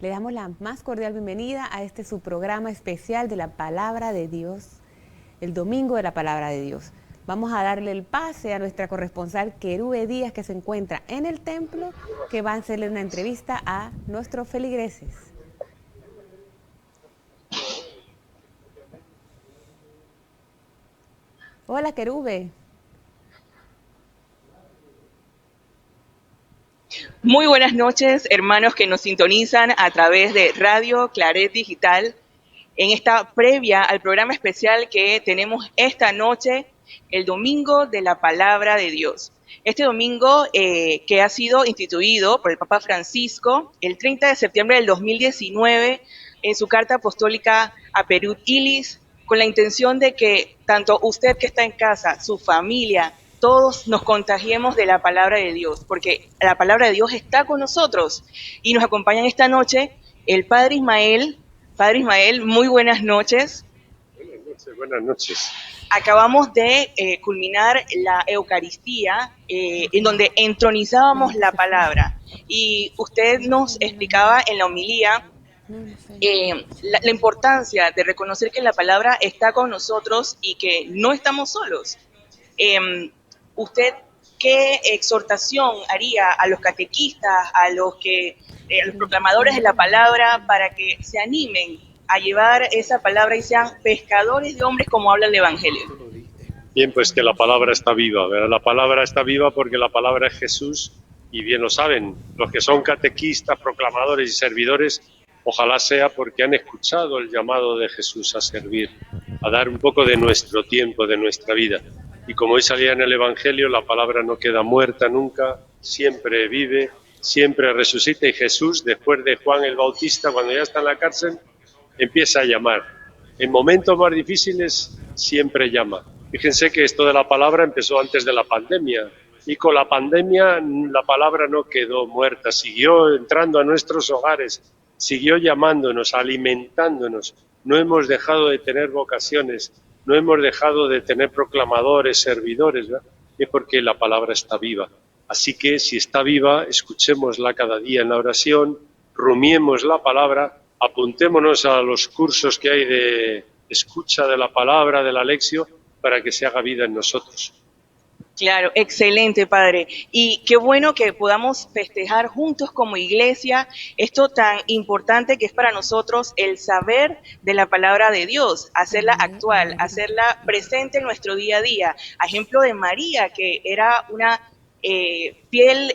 Le damos la más cordial bienvenida a este su programa especial de la Palabra de Dios, el Domingo de la Palabra de Dios. Vamos a darle el pase a nuestra corresponsal Querube Díaz, que se encuentra en el templo, que va a hacerle una entrevista a nuestros feligreses. Hola, Querube. Muy buenas noches, hermanos que nos sintonizan a través de Radio Claret Digital en esta previa al programa especial que tenemos esta noche, el Domingo de la Palabra de Dios. Este domingo que ha sido instituido por el Papa Francisco el 30 de septiembre del 2019 en su carta apostólica a Perut Ilis, con la intención de que tanto usted que está en casa, su familia, todos nos contagiemos de la palabra de Dios, porque la palabra de Dios está con nosotros y nos acompañan esta noche el Padre Ismael. Padre Ismael, muy buenas noches. Buenas noches, buenas noches. Acabamos de culminar la Eucaristía, en donde entronizábamos la palabra. Y usted nos explicaba en la homilía la importancia de reconocer que la palabra está con nosotros y que no estamos solos. ¿Usted qué exhortación haría a los catequistas, a los proclamadores de la palabra, para que se animen a llevar esa palabra y sean pescadores de hombres como habla el Evangelio? Bien, pues que la palabra está viva, ¿verdad? La palabra está viva porque la palabra es Jesús, y bien lo saben los que son catequistas, proclamadores y servidores. Ojalá sea porque han escuchado el llamado de Jesús a servir, a dar un poco de nuestro tiempo, de nuestra vida. Y como hoy salía en el Evangelio, la palabra no queda muerta nunca, siempre vive, siempre resucita. Y Jesús, después de Juan el Bautista, cuando ya está en la cárcel, empieza a llamar. En momentos más difíciles siempre llama. Fíjense que esto de la palabra empezó antes de la pandemia, y con la pandemia la palabra no quedó muerta, siguió entrando a nuestros hogares, siguió llamándonos, alimentándonos. No hemos dejado de tener vocaciones, no hemos dejado de tener proclamadores, servidores, ¿verdad? Es porque la palabra está viva. Así que si está viva, escuchémosla cada día en la oración, rumiemos la palabra, apuntémonos a los cursos que hay de escucha de la palabra, de la lección, para que se haga vida en nosotros. Claro, excelente, Padre. Y qué bueno que podamos festejar juntos como iglesia esto tan importante que es para nosotros el saber de la palabra de Dios, hacerla actual, hacerla presente en nuestro día a día. A ejemplo de María, que era una fiel,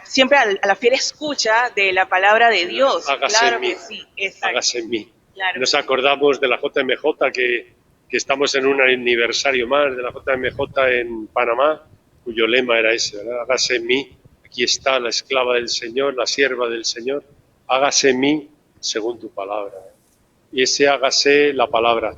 siempre a la fiel escucha de la palabra de Dios. Hágase claro en mí, que sí, exacto. Hágase en mí. Claro. Nos acordamos de la JMJ que estamos en un aniversario más de la JMJ en Panamá, cuyo lema era ese, ¿verdad? Hágase en mí, aquí está la esclava del Señor, la sierva del Señor, hágase en mí según tu palabra. Y ese hágase la palabra.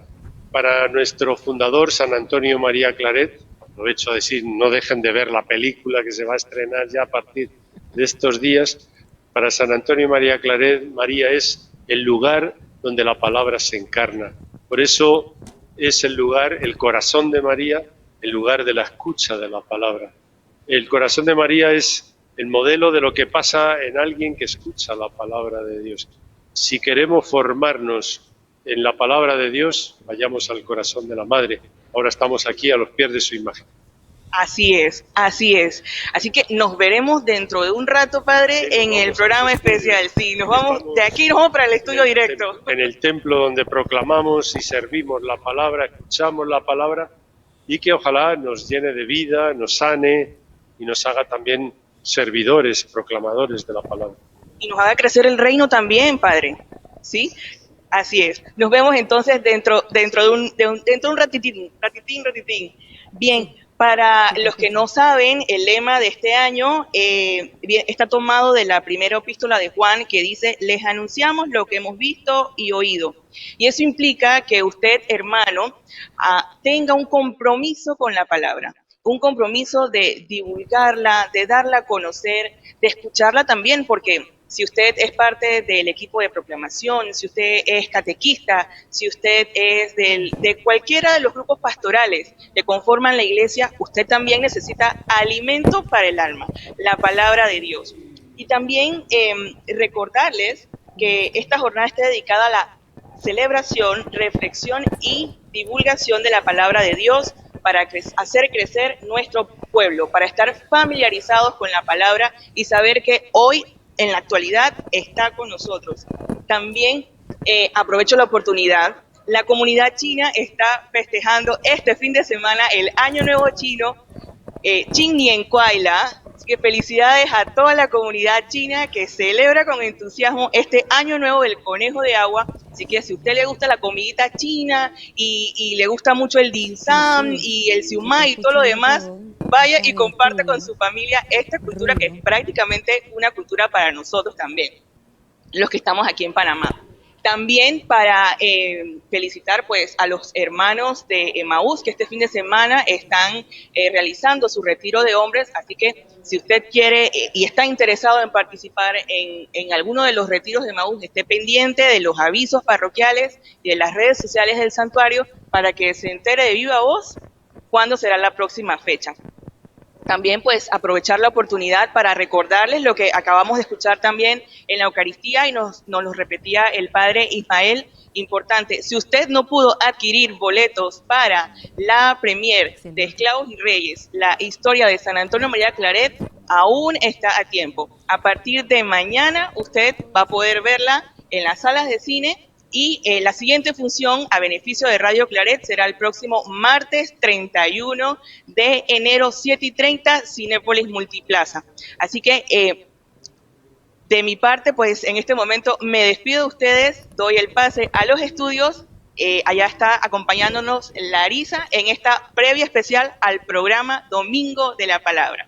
Para nuestro fundador, San Antonio María Claret, aprovecho a decir, no dejen de ver la película que se va a estrenar ya a partir de estos días. Para San Antonio María Claret, María es el lugar donde la palabra se encarna. Por eso es el lugar, el corazón de María, el lugar de la escucha de la palabra. El corazón de María es el modelo de lo que pasa en alguien que escucha la palabra de Dios. Si queremos formarnos en la palabra de Dios, vayamos al corazón de la Madre. Ahora estamos aquí a los pies de su imagen. Así es, así es. Así que nos veremos dentro de un rato, Padre, en el programa especial. Sí, nos vamos de aquí, nos vamos para el estudio directo. En el templo donde proclamamos y servimos la palabra, escuchamos la palabra, y que ojalá nos llene de vida, nos sane y nos haga también servidores, proclamadores de la palabra. Y nos haga crecer el reino también, Padre. ¿Sí? Así es. Nos vemos entonces dentro de un ratitín. Bien. Para los que no saben, el lema de este año está tomado de la primera epístola de Juan, que dice: les anunciamos lo que hemos visto y oído. Y eso implica que usted, hermano, tenga un compromiso con la palabra, un compromiso de divulgarla, de darla a conocer, de escucharla también, porque si usted es parte del equipo de proclamación, si usted es catequista, si usted es de cualquiera de los grupos pastorales que conforman la iglesia, usted también necesita alimento para el alma, la palabra de Dios. Y también recordarles que esta jornada está dedicada a la celebración, reflexión y divulgación de la palabra de Dios para hacer crecer nuestro pueblo, para estar familiarizados con la palabra y saber que hoy, en la actualidad, está con nosotros. También aprovecho la oportunidad. La comunidad china está festejando este fin de semana el Año Nuevo Chino, Qing Nian Kuai La. Así que felicidades a toda la comunidad china que celebra con entusiasmo este Año Nuevo del Conejo de Agua. Así que si a usted le gusta la comidita china y le gusta mucho el dim sum y el siumai y todo lo demás, vaya y comparta con su familia esta cultura que es prácticamente una cultura para nosotros también, los que estamos aquí en Panamá. También para felicitar pues a los hermanos de Emaús que este fin de semana están realizando su retiro de hombres, así que si usted quiere y está interesado en participar en alguno de los retiros de Emaús, esté pendiente de los avisos parroquiales y de las redes sociales del santuario para que se entere de viva voz cuándo será la próxima fecha. También pues aprovechar la oportunidad para recordarles lo que acabamos de escuchar también en la Eucaristía y nos lo repetía el Padre Ismael, importante. Si usted no pudo adquirir boletos para la premier de Esclavos y Reyes, la historia de San Antonio María Claret, aún está a tiempo. A partir de mañana usted va a poder verla en las salas de cine. Y la siguiente función a beneficio de Radio Claret será el próximo martes 31 de enero, 7:30, Cinépolis Multiplaza. Así que de mi parte, pues en este momento me despido de ustedes, doy el pase a los estudios. Allá está acompañándonos Larisa en esta previa especial al programa Domingo de la Palabra.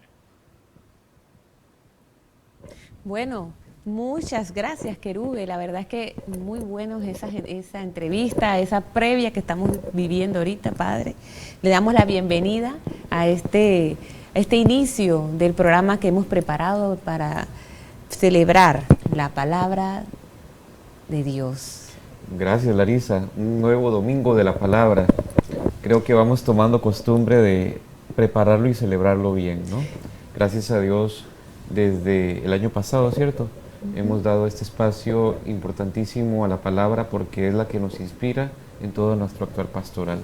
Bueno, muchas gracias, Querube. La verdad es que muy buenos esa entrevista, esa previa que estamos viviendo ahorita, Padre. Le damos la bienvenida a este inicio del programa que hemos preparado para celebrar la palabra de Dios. Gracias, Larisa. Un nuevo Domingo de la Palabra. Creo que vamos tomando costumbre de prepararlo y celebrarlo bien, ¿no? Gracias a Dios, desde el año pasado, ¿cierto? Hemos dado este espacio importantísimo a la palabra porque es la que nos inspira en todo nuestro actuar pastoral.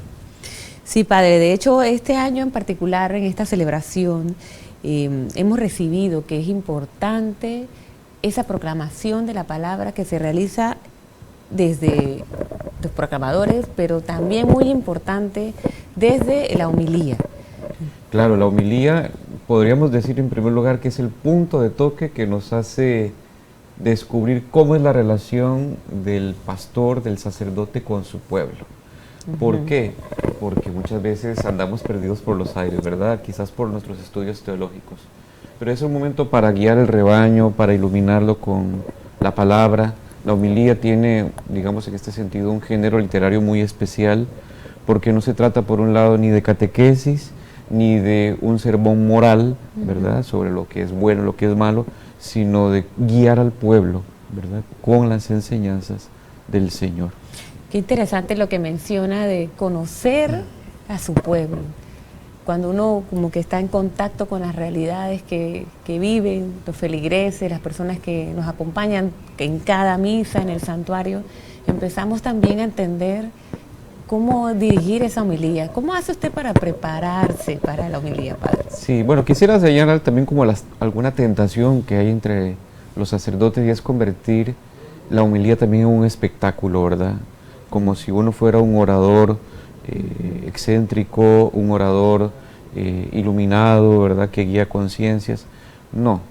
Sí, Padre, de hecho este año en particular en esta celebración hemos recibido que es importante esa proclamación de la palabra que se realiza desde los proclamadores, pero también muy importante desde la homilía. Claro, la homilía podríamos decir en primer lugar que es el punto de toque que nos hace descubrir cómo es la relación del pastor, del sacerdote con su pueblo. ¿Por qué? Porque muchas veces andamos perdidos por los aires, ¿verdad? Quizás por nuestros estudios teológicos. Pero es un momento para guiar el rebaño, para iluminarlo con la palabra. La homilía tiene, digamos en este sentido, un género literario muy especial, porque no se trata por un lado ni de catequesis, ni de un sermón moral, ¿verdad? Sobre lo que es bueno, lo que es malo, sino de guiar al pueblo, ¿verdad? Con las enseñanzas del Señor. Qué interesante lo que menciona de conocer a su pueblo. Cuando uno como que está en contacto con las realidades que viven, los feligreses, las personas que nos acompañan en cada misa, en el santuario, empezamos también a entender cómo dirigir esa homilía. ¿Cómo hace usted para prepararse para la homilía, Padre? Sí, bueno, quisiera señalar también como alguna tentación que hay entre los sacerdotes y es convertir la homilía también en un espectáculo, ¿verdad? Como si uno fuera un orador excéntrico, un orador iluminado, ¿verdad? Que guía conciencias. No,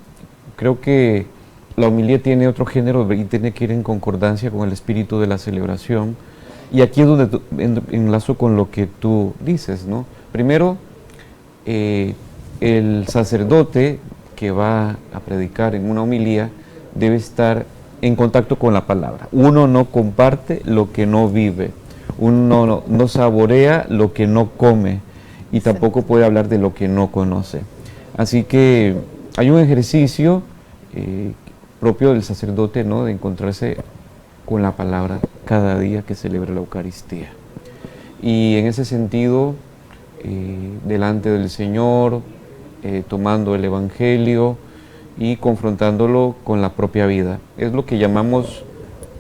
creo que la homilía tiene otro género y tiene que ir en concordancia con el espíritu de la celebración. Y aquí es donde enlazo con lo que tú dices, ¿no? Primero, el sacerdote que va a predicar en una homilía debe estar en contacto con la palabra. Uno no comparte lo que no vive, uno no saborea lo que no come y tampoco puede hablar de lo que no conoce. Así que hay un ejercicio propio del sacerdote, ¿no? De encontrarse con la palabra cada día que celebra la Eucaristía. Y en ese sentido, delante del Señor, tomando el Evangelio, y confrontándolo con la propia vida. Es lo que llamamos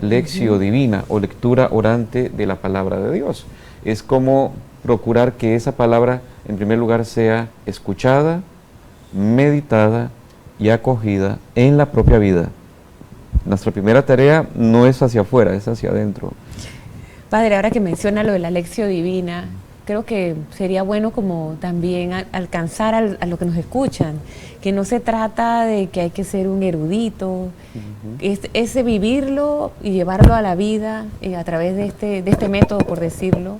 lectio divina o lectura orante de la palabra de Dios. Es como procurar que esa palabra, en primer lugar, sea escuchada, meditada y acogida en la propia vida. Nuestra primera tarea no es hacia afuera, es hacia adentro. Padre, ahora que menciona lo de la lección divina, creo que sería bueno como también alcanzar a los que nos escuchan, que no se trata de que hay que ser un erudito, es vivirlo y llevarlo a la vida a través de este método, por decirlo.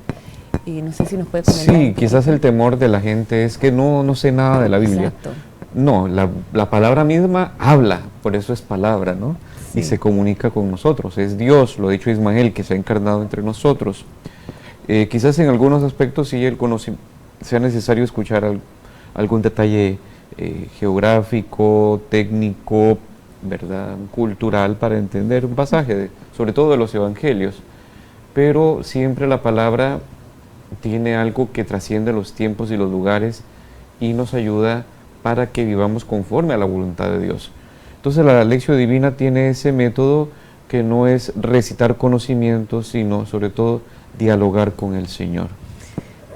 Y no sé si nos puede comentar. Sí, quizás el temor de la gente es que no sé nada de la Biblia. Exacto. No, la palabra misma habla, por eso es palabra, ¿no? Sí. Y se comunica con nosotros. Es Dios, lo ha dicho Ismael, que se ha encarnado entre nosotros. Quizás en algunos aspectos sí sea necesario escuchar algún detalle geográfico, técnico, ¿verdad?, cultural, para entender un pasaje, sobre todo de los evangelios. Pero siempre la palabra tiene algo que trasciende los tiempos y los lugares y nos ayuda para que vivamos conforme a la voluntad de Dios. Entonces la lección divina tiene ese método que no es recitar conocimientos, sino sobre todo dialogar con el Señor.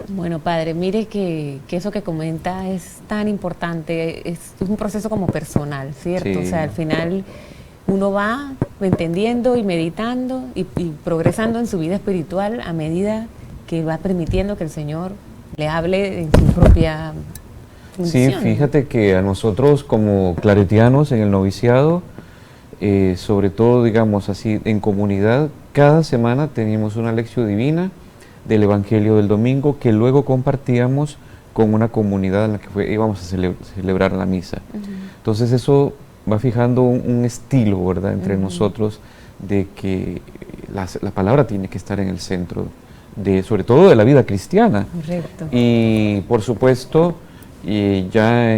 Bueno, Padre, mire que eso que comenta es tan importante, es un proceso como personal, ¿cierto? Sí. O sea, al final uno va entendiendo y meditando y progresando en su vida espiritual a medida que va permitiendo que el Señor le hable en su propia función. Sí, fíjate que a nosotros como claretianos en el noviciado, sobre todo, digamos así, en comunidad, cada semana teníamos una lección divina del Evangelio del domingo que luego compartíamos con una comunidad en la que íbamos a celebrar la misa. Entonces eso va fijando un estilo, ¿verdad?, entre nosotros, de que la palabra tiene que estar en el centro, sobre todo de la vida cristiana. Correcto. Y por supuesto, ya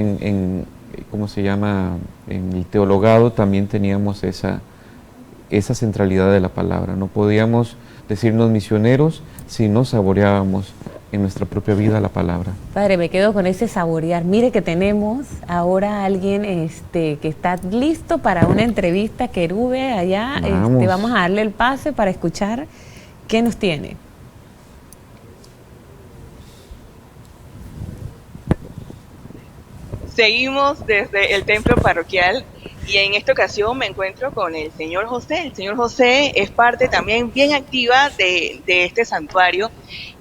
¿cómo se llama?, en el teologado también teníamos esa centralidad de la palabra. No podíamos decirnos misioneros si no saboreábamos en nuestra propia vida la palabra. Padre, me quedo con ese saborear. Mire que tenemos ahora a alguien que está listo para una entrevista, Querube, allá. Vamos. Vamos a darle el pase para escuchar qué nos tiene. Seguimos desde el templo parroquial y en esta ocasión me encuentro con el señor José. El señor José es parte también bien activa de este santuario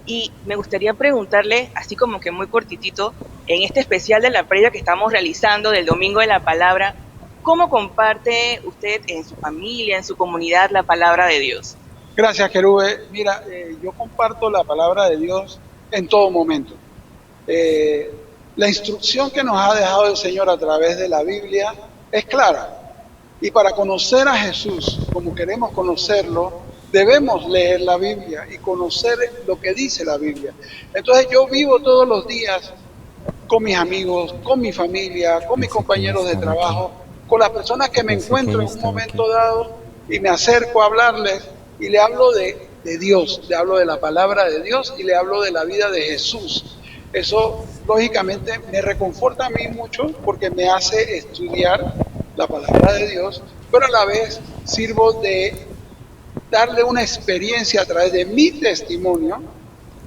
y me gustaría preguntarle, así como que muy cortitito, en este especial de la previa que estamos realizando del Domingo de la Palabra, ¿cómo comparte usted en su familia, en su comunidad, la palabra de Dios? Gracias, Querube. Mira, yo comparto la palabra de Dios en todo momento. La instrucción que nos ha dejado el Señor a través de la Biblia es clara. Y para conocer a Jesús, como queremos conocerlo, debemos leer la Biblia y conocer lo que dice la Biblia. Entonces yo vivo todos los días con mis amigos, con mi familia, con mis compañeros de trabajo, con las personas que me encuentro en un momento dado y me acerco a hablarles y le hablo de Dios, le hablo de la palabra de Dios y le hablo de la vida de Jesús. Eso, lógicamente, me reconforta a mí mucho porque me hace estudiar la palabra de Dios, pero a la vez sirvo de darle una experiencia a través de mi testimonio,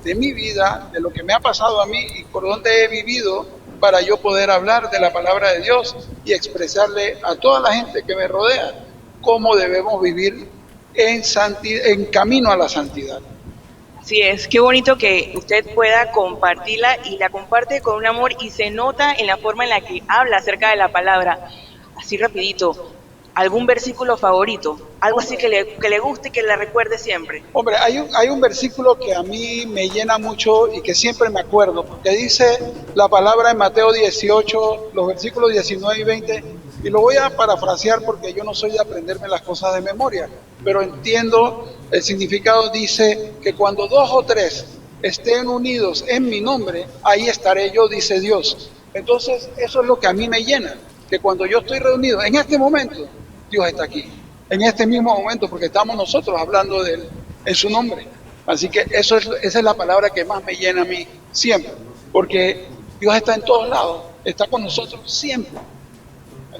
de mi vida, de lo que me ha pasado a mí y por donde he vivido, para yo poder hablar de la palabra de Dios y expresarle a toda la gente que me rodea cómo debemos vivir en camino a la santidad. Así es, qué bonito que usted pueda compartirla y la comparte con un amor y se nota en la forma en la que habla acerca de la palabra. Así rapidito, ¿algún versículo favorito? Algo así que le guste y que le recuerde siempre. Hombre, hay un versículo que a mí me llena mucho y que siempre me acuerdo, porque dice la palabra en Mateo 18, los versículos 19 y 20, y lo voy a parafrasear porque yo no soy de aprenderme las cosas de memoria, pero entiendo el significado. Dice que cuando 2 o 3 estén unidos en mi nombre, ahí estaré yo, dice Dios. Entonces, eso es lo que a mí me llena, que cuando yo estoy reunido, en este momento, Dios está aquí. En este mismo momento, porque estamos nosotros hablando de Él, en su nombre. Así que esa es la palabra que más me llena a mí, siempre. Porque Dios está en todos lados, está con nosotros siempre.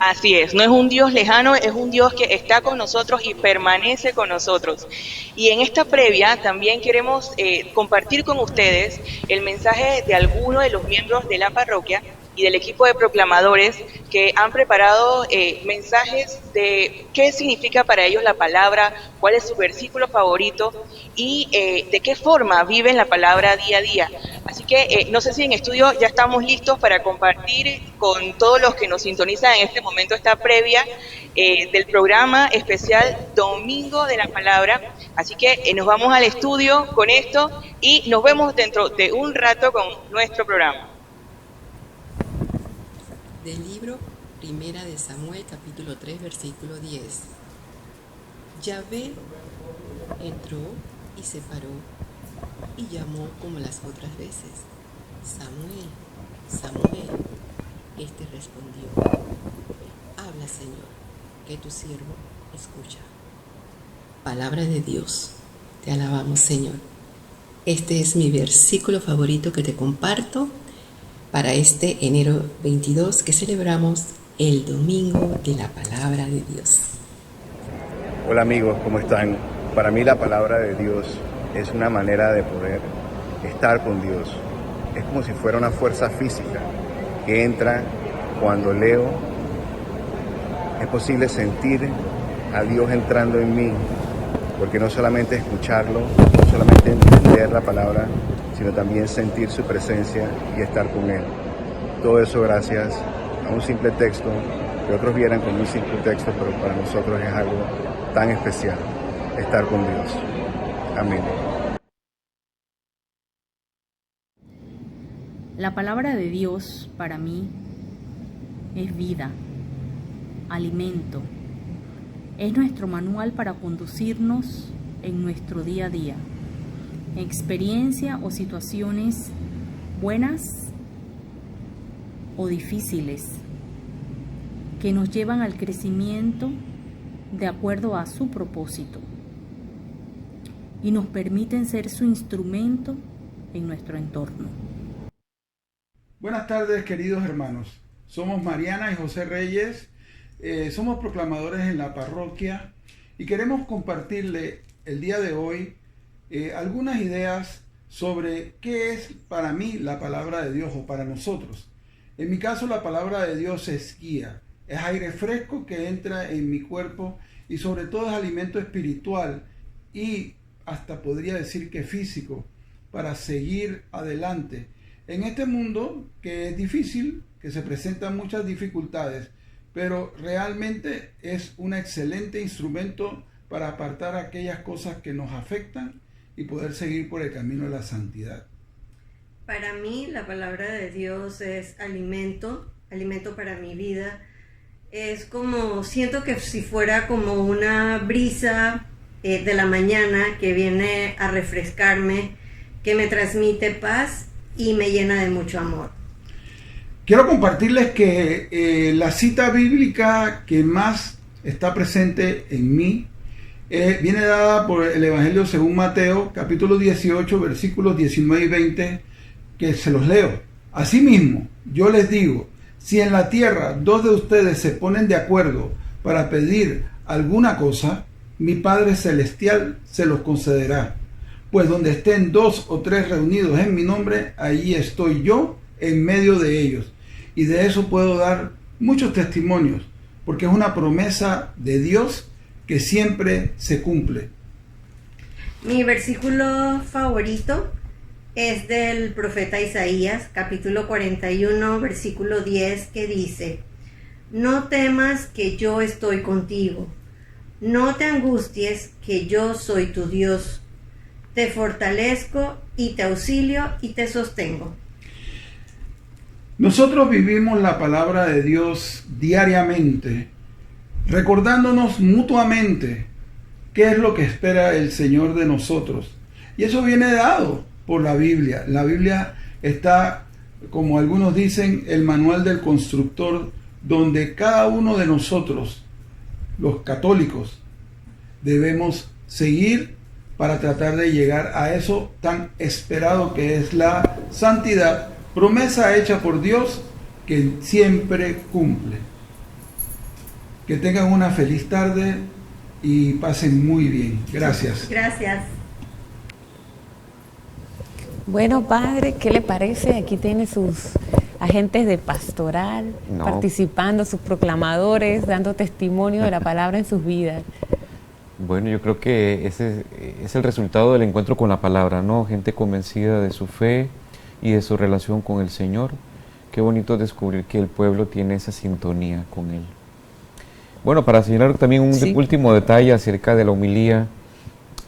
Así es, no es un Dios lejano, es un Dios que está con nosotros y permanece con nosotros. Y en esta previa también queremos compartir con ustedes el mensaje de algunos de los miembros de la parroquia y del equipo de proclamadores que han preparado mensajes de qué significa para ellos la palabra, cuál es su versículo favorito y de qué forma viven la palabra día a día. Así que no sé si en estudio ya estamos listos para compartir con todos los que nos sintonizan en este momento esta previa del programa especial Domingo de la Palabra. Así que nos vamos al estudio con esto y nos vemos dentro de un rato con nuestro programa. Del libro Primera de Samuel, capítulo 3, versículo 10. Yahvé entró y se paró y llamó como las otras veces: Samuel, Samuel. Este respondió: habla, Señor, que tu siervo escucha. Palabra de Dios, te alabamos, Señor. Este es mi versículo favorito que te comparto para este enero 22 que celebramos el Domingo de la Palabra de Dios. Hola amigos, ¿cómo están? Para mí la palabra de Dios es una manera de poder estar con Dios. Es como si fuera una fuerza física que entra cuando leo. Es posible sentir a Dios entrando en mí, porque no solamente escucharlo, no solamente entender la palabra, sino también sentir su presencia y estar con Él. Todo eso gracias a un simple texto, que otros vieran como un simple texto, pero para nosotros es algo tan especial, estar con Dios. Amén. La palabra de Dios para mí es vida, alimento. Es nuestro manual para conducirnos en nuestro día a día, experiencia o situaciones buenas o difíciles que nos llevan al crecimiento de acuerdo a su propósito y nos permiten ser su instrumento en nuestro entorno. Buenas tardes, queridos hermanos. Somos Mariana y José Reyes, somos proclamadores en la parroquia y queremos compartirle el día de hoy algunas ideas sobre qué es para mí la palabra de Dios o para nosotros. En mi caso, la palabra de Dios es guía, es aire fresco que entra en mi cuerpo y sobre todo es alimento espiritual y hasta podría decir que físico para seguir adelante en este mundo que es difícil, que se presentan muchas dificultades, pero realmente es un excelente instrumento para apartar aquellas cosas que nos afectan y poder seguir por el camino de la santidad. Para mí la palabra de Dios es alimento para mi vida. Es como, siento que si fuera como una brisa de la mañana que viene a refrescarme, que me transmite paz y me llena de mucho amor. Quiero compartirles que la cita bíblica que más está presente en mí viene dada por el Evangelio según Mateo, capítulo 18, versículos 19 y 20, que se los leo. Asimismo, yo les digo, si en la tierra 2 de ustedes se ponen de acuerdo para pedir alguna cosa, mi Padre Celestial se los concederá. Pues donde estén 2 o 3 reunidos en mi nombre, ahí estoy yo en medio de ellos. Y de eso puedo dar muchos testimonios, porque es una promesa de Dios que siempre se cumple. Mi versículo favorito es del profeta Isaías, capítulo 41, versículo 10, que dice: no temas, que yo estoy contigo. No te angusties, que yo soy tu Dios. Te fortalezco y te auxilio y te sostengo. Nosotros vivimos la palabra de Dios diariamente, recordándonos mutuamente qué es lo que espera el Señor de nosotros. Y eso viene dado por la Biblia. La Biblia está, como algunos dicen, el manual del constructor, donde cada uno de nosotros, los católicos, debemos seguir para tratar de llegar a eso tan esperado que es la santidad, promesa hecha por Dios que siempre cumple. Que tengan una feliz tarde y pasen muy bien. Gracias. Gracias. Bueno, padre, ¿qué le parece? Aquí tiene sus agentes de pastoral participando, sus proclamadores, dando testimonio de la palabra en sus vidas. Bueno, yo creo que ese es el resultado del encuentro con la palabra, ¿no? Gente convencida de su fe y de su relación con el Señor. Qué bonito descubrir que el pueblo tiene esa sintonía con Él. Bueno, para señalar también un último detalle acerca de la homilía,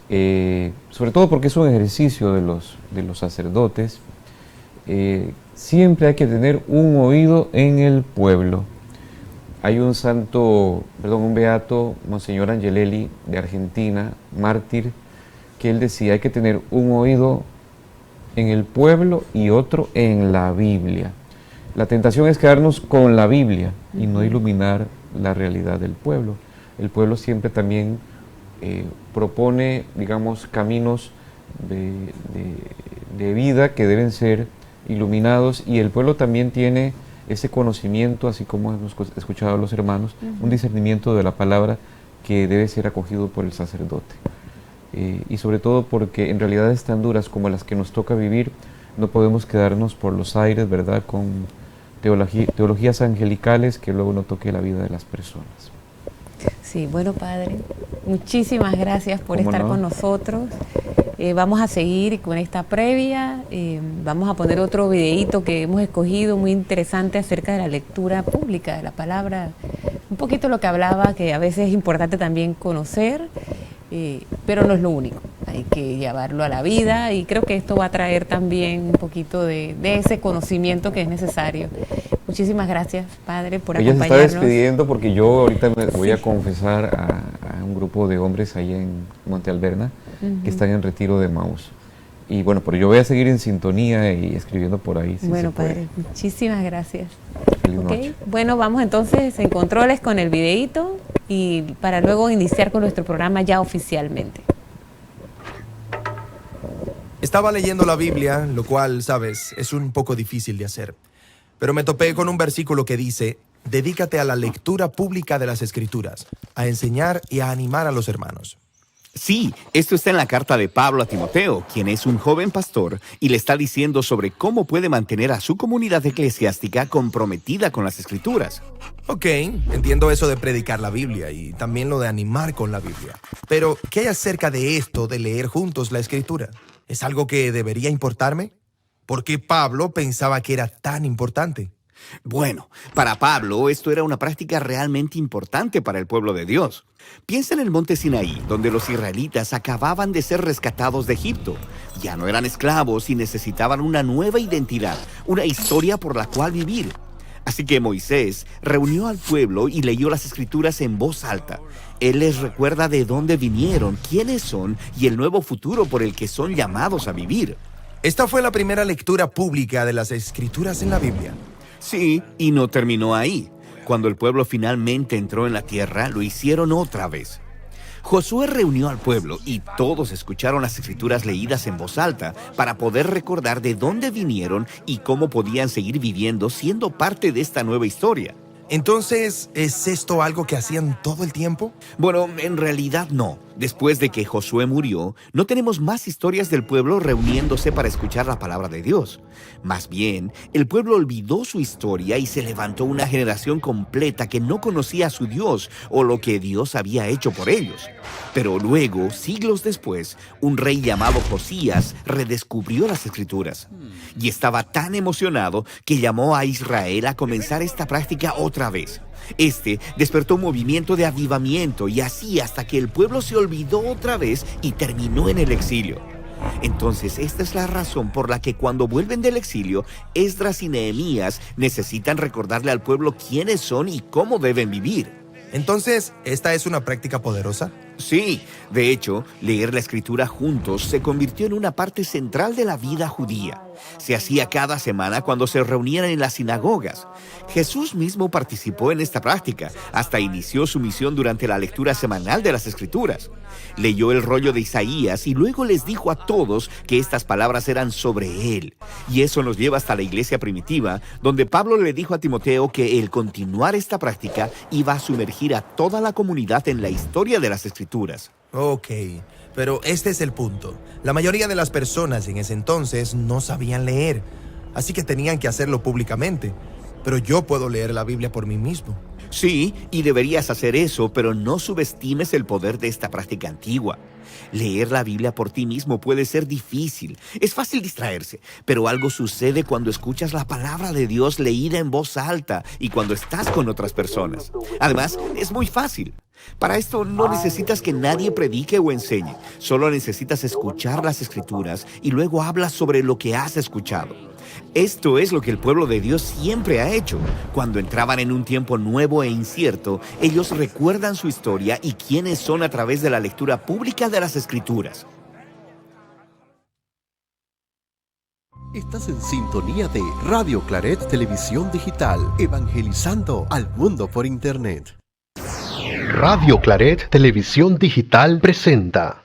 sobre todo porque es un ejercicio de los sacerdotes, siempre hay que tener un oído en el pueblo. Hay un beato, Monseñor Angelelli, de Argentina, mártir, que él decía, hay que tener un oído en el pueblo y otro en la Biblia. La tentación es quedarnos con la Biblia y no iluminar la realidad del pueblo. El pueblo siempre también propone, digamos, caminos de vida que deben ser iluminados, y el pueblo también tiene ese conocimiento, así como hemos escuchado a los hermanos, un discernimiento de la palabra que debe ser acogido por el sacerdote. Y sobre todo porque en realidades tan duras como las que nos toca vivir, no podemos quedarnos por los aires, ¿verdad?, con teologías angelicales que luego no toque la vida de las personas. Sí, bueno, padre, muchísimas gracias por estar con nosotros. Vamos a seguir con esta previa, vamos a poner otro videíto que hemos escogido muy interesante acerca de la lectura pública de la palabra, un poquito lo que hablaba, que a veces es importante también conocer, pero no es lo único, hay que llevarlo a la vida, y creo que esto va a traer también un poquito de ese conocimiento que es necesario. Muchísimas gracias, padre, por acompañarnos. Ella se está despidiendo porque yo ahorita me voy a confesar a un grupo de hombres ahí en Monte Alberna que están en retiro de Maús. Y bueno, pero yo voy a seguir en sintonía y escribiendo por ahí. Si bueno, padre, muchísimas gracias. Feliz noche. Bueno, vamos entonces en controles con el videíto y para luego iniciar con nuestro programa ya oficialmente. Estaba leyendo la Biblia, lo cual, sabes, es un poco difícil de hacer. Pero me topé con un versículo que dice: dedícate a la lectura pública de las Escrituras, a enseñar y a animar a los hermanos. Sí, esto está en la carta de Pablo a Timoteo, quien es un joven pastor, y le está diciendo sobre cómo puede mantener a su comunidad eclesiástica comprometida con las Escrituras. Ok, entiendo eso de predicar la Biblia y también lo de animar con la Biblia. Pero, ¿qué hay acerca de esto de leer juntos la Escritura? ¿Es algo que debería importarme? ¿Por qué Pablo pensaba que era tan importante? Bueno, para Pablo esto era una práctica realmente importante para el pueblo de Dios. Piensa en el monte Sinaí, donde los israelitas acababan de ser rescatados de Egipto. Ya no eran esclavos y necesitaban una nueva identidad, una historia por la cual vivir. Así que Moisés reunió al pueblo y leyó las Escrituras en voz alta. Él les recuerda de dónde vinieron, quiénes son y el nuevo futuro por el que son llamados a vivir. Esta fue la primera lectura pública de las Escrituras en la Biblia. Sí, y no terminó ahí. Cuando el pueblo finalmente entró en la tierra, lo hicieron otra vez. Josué reunió al pueblo y todos escucharon las Escrituras leídas en voz alta para poder recordar de dónde vinieron y cómo podían seguir viviendo siendo parte de esta nueva historia. Entonces, ¿es esto algo que hacían todo el tiempo? Bueno, en realidad no. Después de que Josué murió, no tenemos más historias del pueblo reuniéndose para escuchar la palabra de Dios. Más bien, el pueblo olvidó su historia y se levantó una generación completa que no conocía a su Dios o lo que Dios había hecho por ellos. Pero luego, siglos después, un rey llamado Josías redescubrió las Escrituras. Y estaba tan emocionado que llamó a Israel a comenzar esta práctica otra vez. Este despertó un movimiento de avivamiento y así hasta que el pueblo se olvidó otra vez y terminó en el exilio. Entonces, esta es la razón por la que cuando vuelven del exilio, Esdras y Nehemías necesitan recordarle al pueblo quiénes son y cómo deben vivir. Entonces, ¿esta es una práctica poderosa? Sí, de hecho, leer la Escritura juntos se convirtió en una parte central de la vida judía. Se hacía cada semana cuando se reunían en las sinagogas. Jesús mismo participó en esta práctica, hasta inició su misión durante la lectura semanal de las Escrituras. Leyó el rollo de Isaías y luego les dijo a todos que estas palabras eran sobre él. Y eso nos lleva hasta la iglesia primitiva, donde Pablo le dijo a Timoteo que el continuar esta práctica iba a sumergir a toda la comunidad en la historia de las Escrituras. Ok, pero este es el punto. La mayoría de las personas en ese entonces no sabían leer, así que tenían que hacerlo públicamente. Pero yo puedo leer la Biblia por mí mismo. Sí, y deberías hacer eso, pero no subestimes el poder de esta práctica antigua. Leer la Biblia por ti mismo puede ser difícil. Es fácil distraerse, pero algo sucede cuando escuchas la palabra de Dios leída en voz alta y cuando estás con otras personas. Además, es muy fácil. Para esto no necesitas que nadie predique o enseñe. Solo necesitas escuchar las Escrituras y luego hablas sobre lo que has escuchado. Esto es lo que el pueblo de Dios siempre ha hecho. Cuando entraban en un tiempo nuevo e incierto, ellos recuerdan su historia y quiénes son a través de la lectura pública de las Escrituras. Estás en sintonía de Radio Claret Televisión Digital, evangelizando al mundo por Internet. Radio Claret Televisión Digital presenta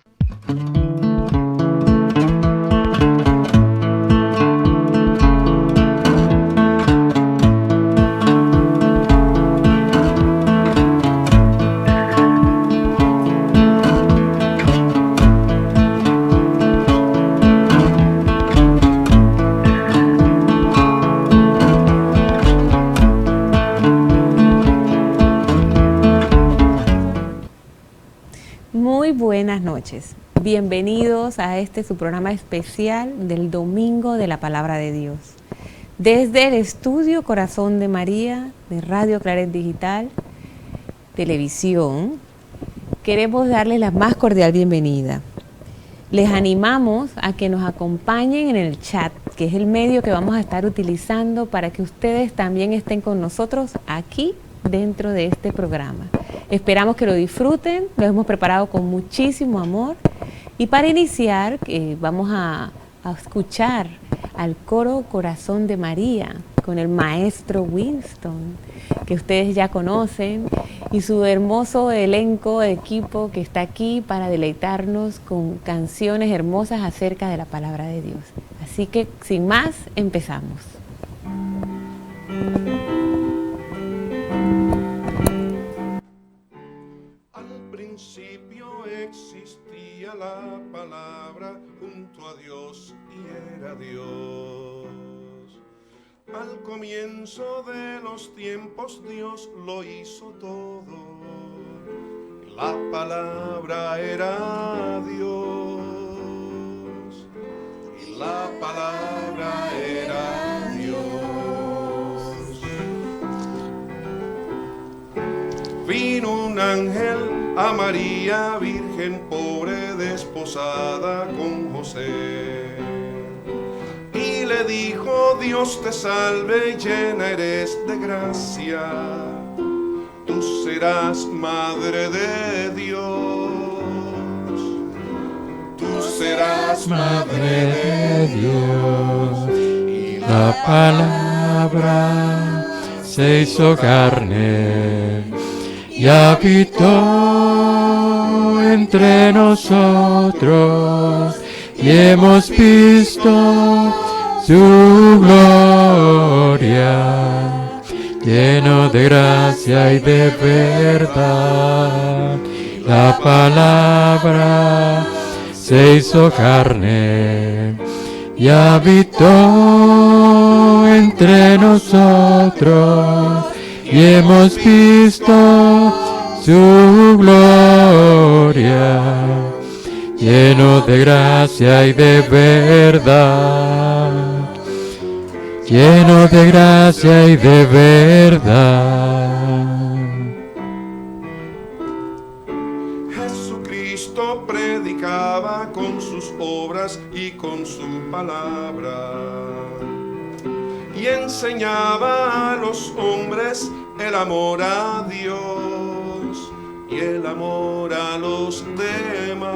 Buenas noches, bienvenidos a su programa especial del Domingo de la Palabra de Dios. Desde el estudio Corazón de María de Radio Claret Digital Televisión, queremos darles la más cordial bienvenida. Les animamos a que nos acompañen en el chat, que es el medio que vamos a estar utilizando para que ustedes también estén con nosotros aquí dentro de este programa. Esperamos que lo disfruten, lo hemos preparado con muchísimo amor. Y para iniciar, vamos a escuchar al coro Corazón de María con el maestro Winston, que ustedes ya conocen, y su hermoso elenco de equipo que está aquí para deleitarnos con canciones hermosas acerca de la palabra de Dios. Así que, sin más, empezamos. Existía la palabra junto a Dios y era Dios. Al comienzo de los tiempos Dios lo hizo todo. La palabra era Dios. Y la palabra era Dios. Vino un ángel a María, virgen pobre, desposada con José, y le dijo: Dios te salve, llena eres de gracia, tú serás madre de Dios, tú serás madre de Dios. Y la palabra se hizo carne y habitó entre nosotros, y hemos visto su gloria, lleno de gracia y de verdad. La palabra se hizo carne y habitó entre nosotros, y hemos visto su gloria, lleno de gracia y de verdad, lleno de gracia y de verdad. Jesucristo predicaba con sus obras y con su palabra, y enseñaba a los hombres el amor a Dios y el amor a los demás,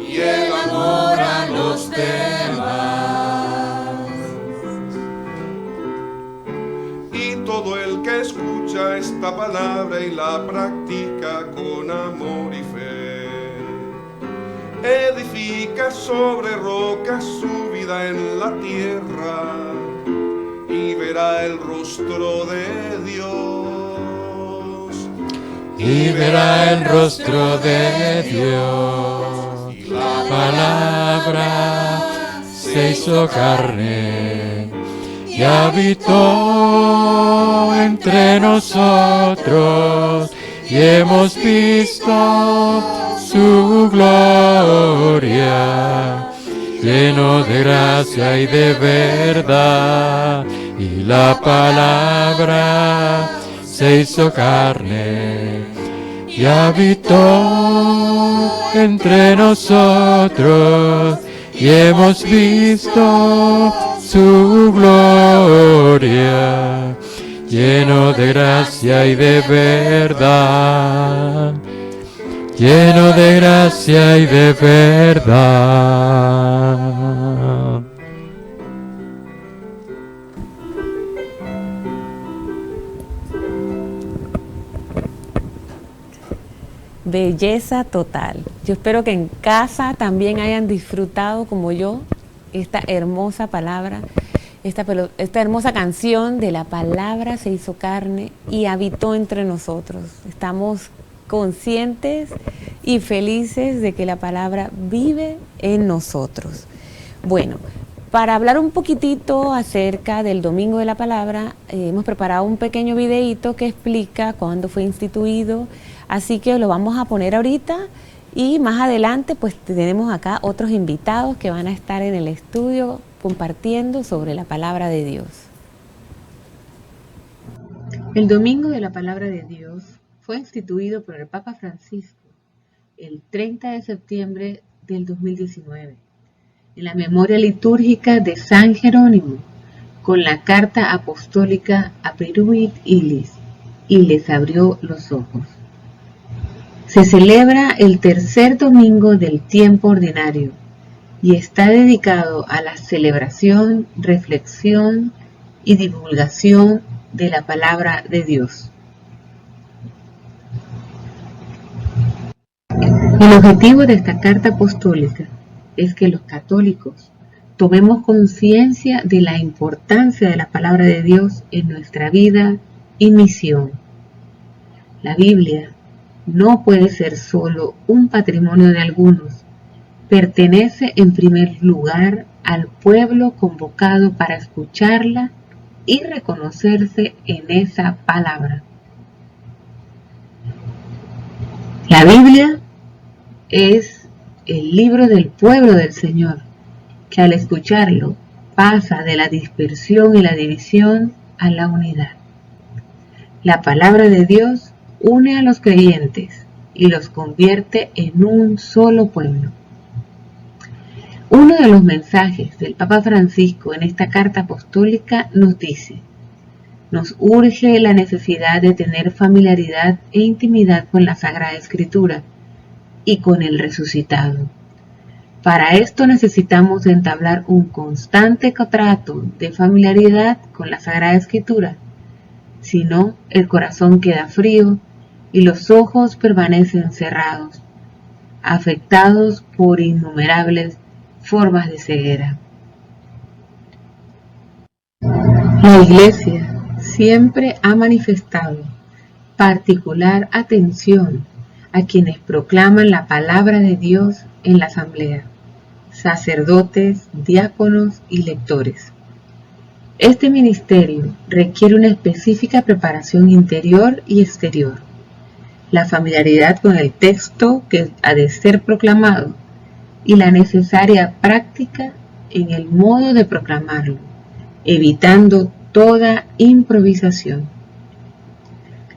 y el amor a los demás. escucha esta palabra y la practica con amor y fe. Edifica sobre rocas su vida en la tierra y verá el rostro de Dios. Y verá el rostro de Dios. Y la palabra se hizo carne y habitó entre nosotros, y hemos visto su gloria, lleno de gracia y de verdad. Y la palabra se hizo carne y habitó entre nosotros, y hemos visto su gloria, lleno de gracia y de verdad, lleno de gracia y de verdad. Belleza total. Yo espero que en casa también hayan disfrutado como yo esta hermosa palabra, esta hermosa canción de la palabra se hizo carne y habitó entre nosotros. Estamos conscientes y felices de que la palabra vive en nosotros. Bueno, para hablar un poquitito acerca del Domingo de la Palabra, hemos preparado un pequeño videíto que explica cuándo fue instituido, así que lo vamos a poner ahorita. Y más adelante pues tenemos acá otros invitados que van a estar en el estudio compartiendo sobre la palabra de Dios. El Domingo de la Palabra de Dios fue instituido por el Papa Francisco el 30 de septiembre del 2019 en la memoria litúrgica de San Jerónimo con la carta apostólica Aperuit Illis, y les abrió los ojos. Se celebra el tercer domingo del tiempo ordinario y está dedicado a la celebración, reflexión y divulgación de la palabra de Dios. El objetivo de esta carta apostólica es que los católicos tomemos conciencia de la importancia de la palabra de Dios en nuestra vida y misión. La Biblia no puede ser solo un patrimonio de algunos. Pertenece en primer lugar al pueblo convocado para escucharla y reconocerse en esa palabra. La Biblia es el libro del pueblo del Señor, que al escucharlo pasa de la dispersión y la división a la unidad. La palabra de Dios une a los creyentes y los convierte en un solo pueblo. Uno de los mensajes del Papa Francisco en esta carta apostólica nos dice: nos urge la necesidad de tener familiaridad e intimidad con la Sagrada Escritura y con el resucitado. Para esto necesitamos entablar un constante trato de familiaridad con la Sagrada Escritura. Si no, el corazón queda frío y los ojos permanecen cerrados, afectados por innumerables formas de ceguera. La Iglesia siempre ha manifestado particular atención a quienes proclaman la palabra de Dios en la asamblea, sacerdotes, diáconos y lectores. Este ministerio requiere una específica preparación interior y exterior, la familiaridad con el texto que ha de ser proclamado y la necesaria práctica en el modo de proclamarlo, evitando toda improvisación.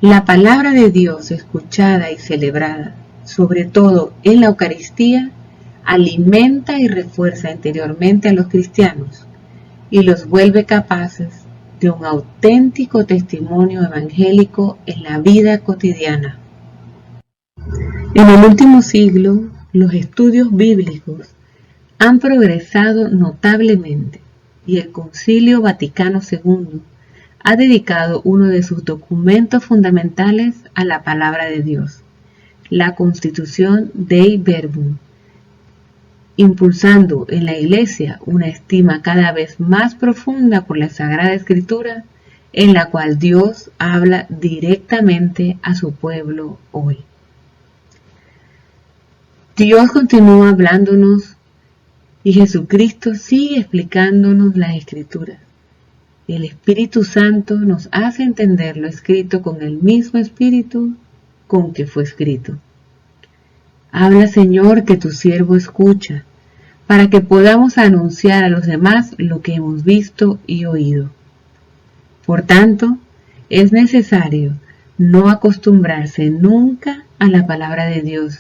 La palabra de Dios escuchada y celebrada, sobre todo en la Eucaristía, alimenta y refuerza interiormente a los cristianos y los vuelve capaces de un auténtico testimonio evangélico en la vida cotidiana. En el último siglo, los estudios bíblicos han progresado notablemente y el Concilio Vaticano II ha dedicado uno de sus documentos fundamentales a la palabra de Dios, la Constitución Dei Verbum, impulsando en la Iglesia una estima cada vez más profunda por la Sagrada Escritura, en la cual Dios habla directamente a su pueblo hoy. Dios continúa hablándonos y Jesucristo sigue explicándonos las Escrituras. El Espíritu Santo nos hace entender lo escrito con el mismo Espíritu con que fue escrito. Habla, Señor, que tu siervo escucha, para que podamos anunciar a los demás lo que hemos visto y oído. Por tanto, es necesario no acostumbrarse nunca a la palabra de Dios,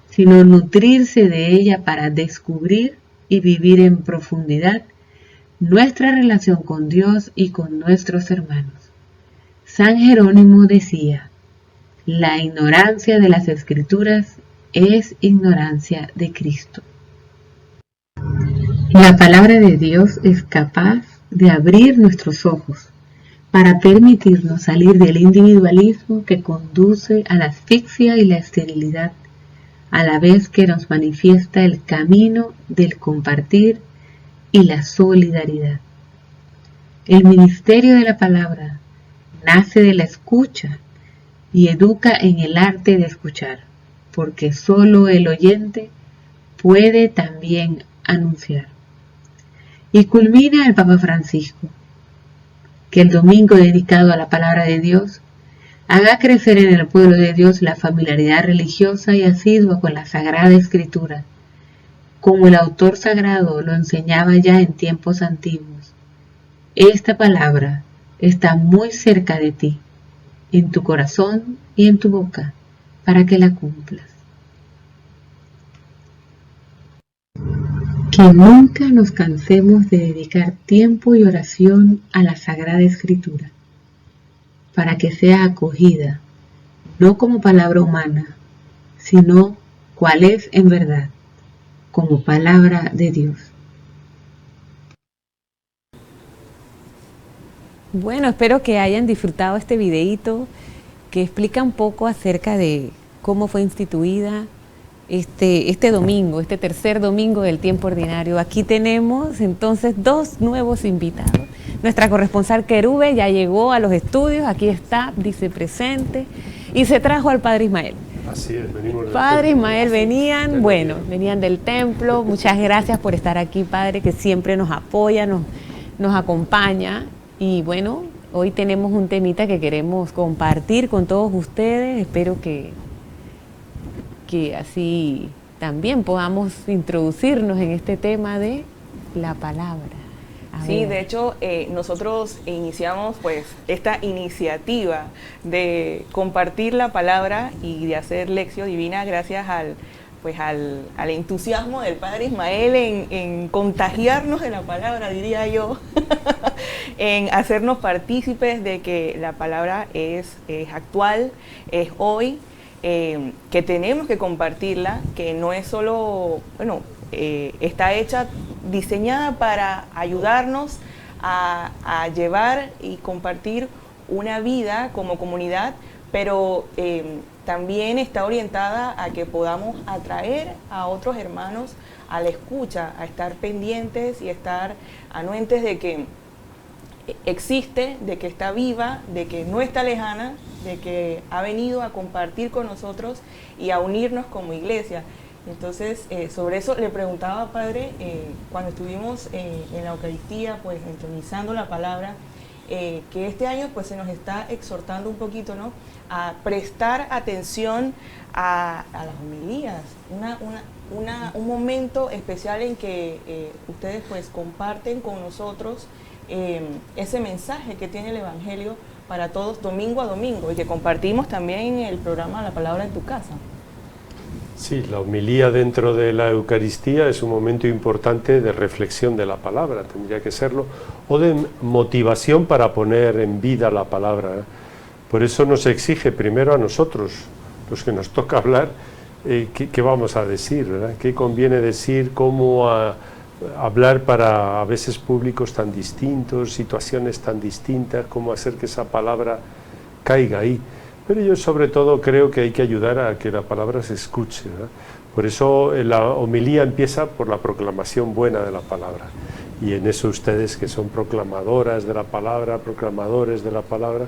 sino nutrirse de ella para descubrir y vivir en profundidad nuestra relación con Dios y con nuestros hermanos. San Jerónimo decía: la ignorancia de las Escrituras es ignorancia de Cristo. La palabra de Dios es capaz de abrir nuestros ojos para permitirnos salir del individualismo que conduce a la asfixia y la esterilidad, a la vez que nos manifiesta el camino del compartir y la solidaridad. El ministerio de la palabra nace de la escucha y educa en el arte de escuchar, porque solo el oyente puede también anunciar. Y culmina el Papa Francisco: que el domingo dedicado a la palabra de Dios haga crecer en el pueblo de Dios la familiaridad religiosa y asidua con la Sagrada Escritura, como el autor sagrado lo enseñaba ya en tiempos antiguos. Esta palabra está muy cerca de ti, en tu corazón y en tu boca, para que la cumplas. Que nunca nos cansemos de dedicar tiempo y oración a la Sagrada Escritura, para que sea acogida, no como palabra humana, sino cual es en verdad, como palabra de Dios. Bueno, espero que hayan disfrutado este videíto que explica un poco acerca de cómo fue instituida este domingo, este tercer domingo del tiempo ordinario. Aquí tenemos entonces dos nuevos invitados. Nuestra corresponsal Querube ya llegó a los estudios, aquí está, dice presente, y se trajo al Padre Ismael. Así es, venimos del Padre templo. Ismael, venían del templo. Muchas gracias por estar aquí, Padre, que siempre nos apoya, nos acompaña. Y bueno, hoy tenemos un temita que queremos compartir con todos ustedes. Espero que así también podamos introducirnos en este tema de la palabra. Sí, de hecho, nosotros iniciamos pues esta iniciativa de compartir la palabra y de hacer lección divina gracias al entusiasmo del Padre Ismael en contagiarnos de la palabra, diría yo, en hacernos partícipes de que la palabra es actual, es hoy, que tenemos que compartirla, que no es solo, está hecha, diseñada para ayudarnos a llevar y compartir una vida como comunidad, pero también está orientada a que podamos atraer a otros hermanos a la escucha, a estar pendientes y estar anuentes de que existe, de que está viva, de que no está lejana, de que ha venido a compartir con nosotros y a unirnos como iglesia. Entonces, sobre eso le preguntaba, Padre, cuando estuvimos en la Eucaristía, pues entronizando la palabra, que este año pues se nos está exhortando un poquito, ¿no?, a prestar atención a las homilías, un momento especial en que ustedes pues comparten con nosotros ese mensaje que tiene el Evangelio para todos domingo a domingo y que compartimos también en el programa La Palabra en tu Casa. Sí, la homilía dentro de la Eucaristía es un momento importante de reflexión de la palabra, tendría que serlo, o de motivación para poner en vida la palabra. Por eso nos exige primero a nosotros, los que nos toca hablar, qué vamos a decir, ¿verdad? ¿Qué conviene decir? ¿Cómo hablar para a veces públicos tan distintos, situaciones tan distintas, cómo hacer que esa palabra caiga ahí. Pero yo sobre todo creo que hay que ayudar a que la palabra se escuche, ¿verdad? Por eso la homilía empieza por la proclamación buena de la palabra. Y en eso ustedes, que son proclamadoras de la palabra, proclamadores de la palabra,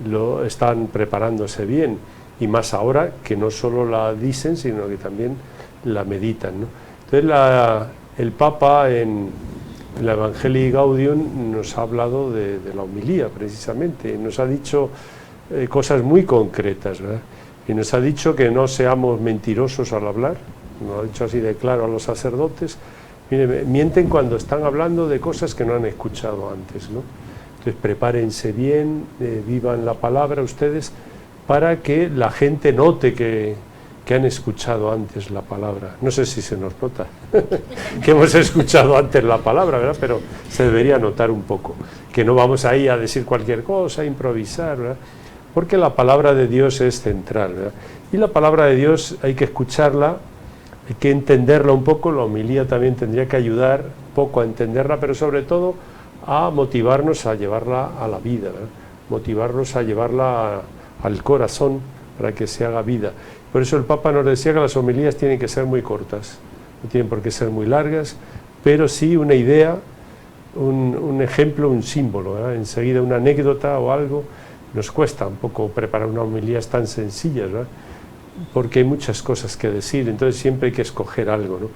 lo están preparándose bien. Y más ahora que no solo la dicen, sino que también la meditan, ¿no? Entonces el Papa en la Evangelii Gaudium nos ha hablado de la homilía precisamente, nos ha dicho cosas muy concretas, ¿verdad? Y nos ha dicho que no seamos mentirosos al hablar, nos ha dicho así de claro a los sacerdotes. Mire, mienten cuando están hablando de cosas que no han escuchado antes, ¿no? Entonces prepárense bien, vivan la palabra ustedes, para que la gente note que han escuchado antes la palabra. No sé si se nos nota que hemos escuchado antes la palabra, ¿verdad? Pero se debería notar un poco, que no vamos ahí a decir cualquier cosa, a improvisar, ¿verdad? Porque la palabra de Dios es central, ¿verdad? Y la palabra de Dios hay que escucharla, hay que entenderla un poco. La homilía también tendría que ayudar un poco a entenderla, pero sobre todo a motivarnos a llevarla a la vida, ¿verdad? Motivarnos a llevarla al corazón para que se haga vida. Por eso el Papa nos decía que las homilías tienen que ser muy cortas, no tienen por qué ser muy largas, pero sí una idea, un ejemplo, un símbolo, ¿verdad? Enseguida una anécdota o algo. Nos cuesta un poco preparar una homilía tan sencilla, ¿verdad? Porque hay muchas cosas que decir, entonces siempre hay que escoger algo, ¿no?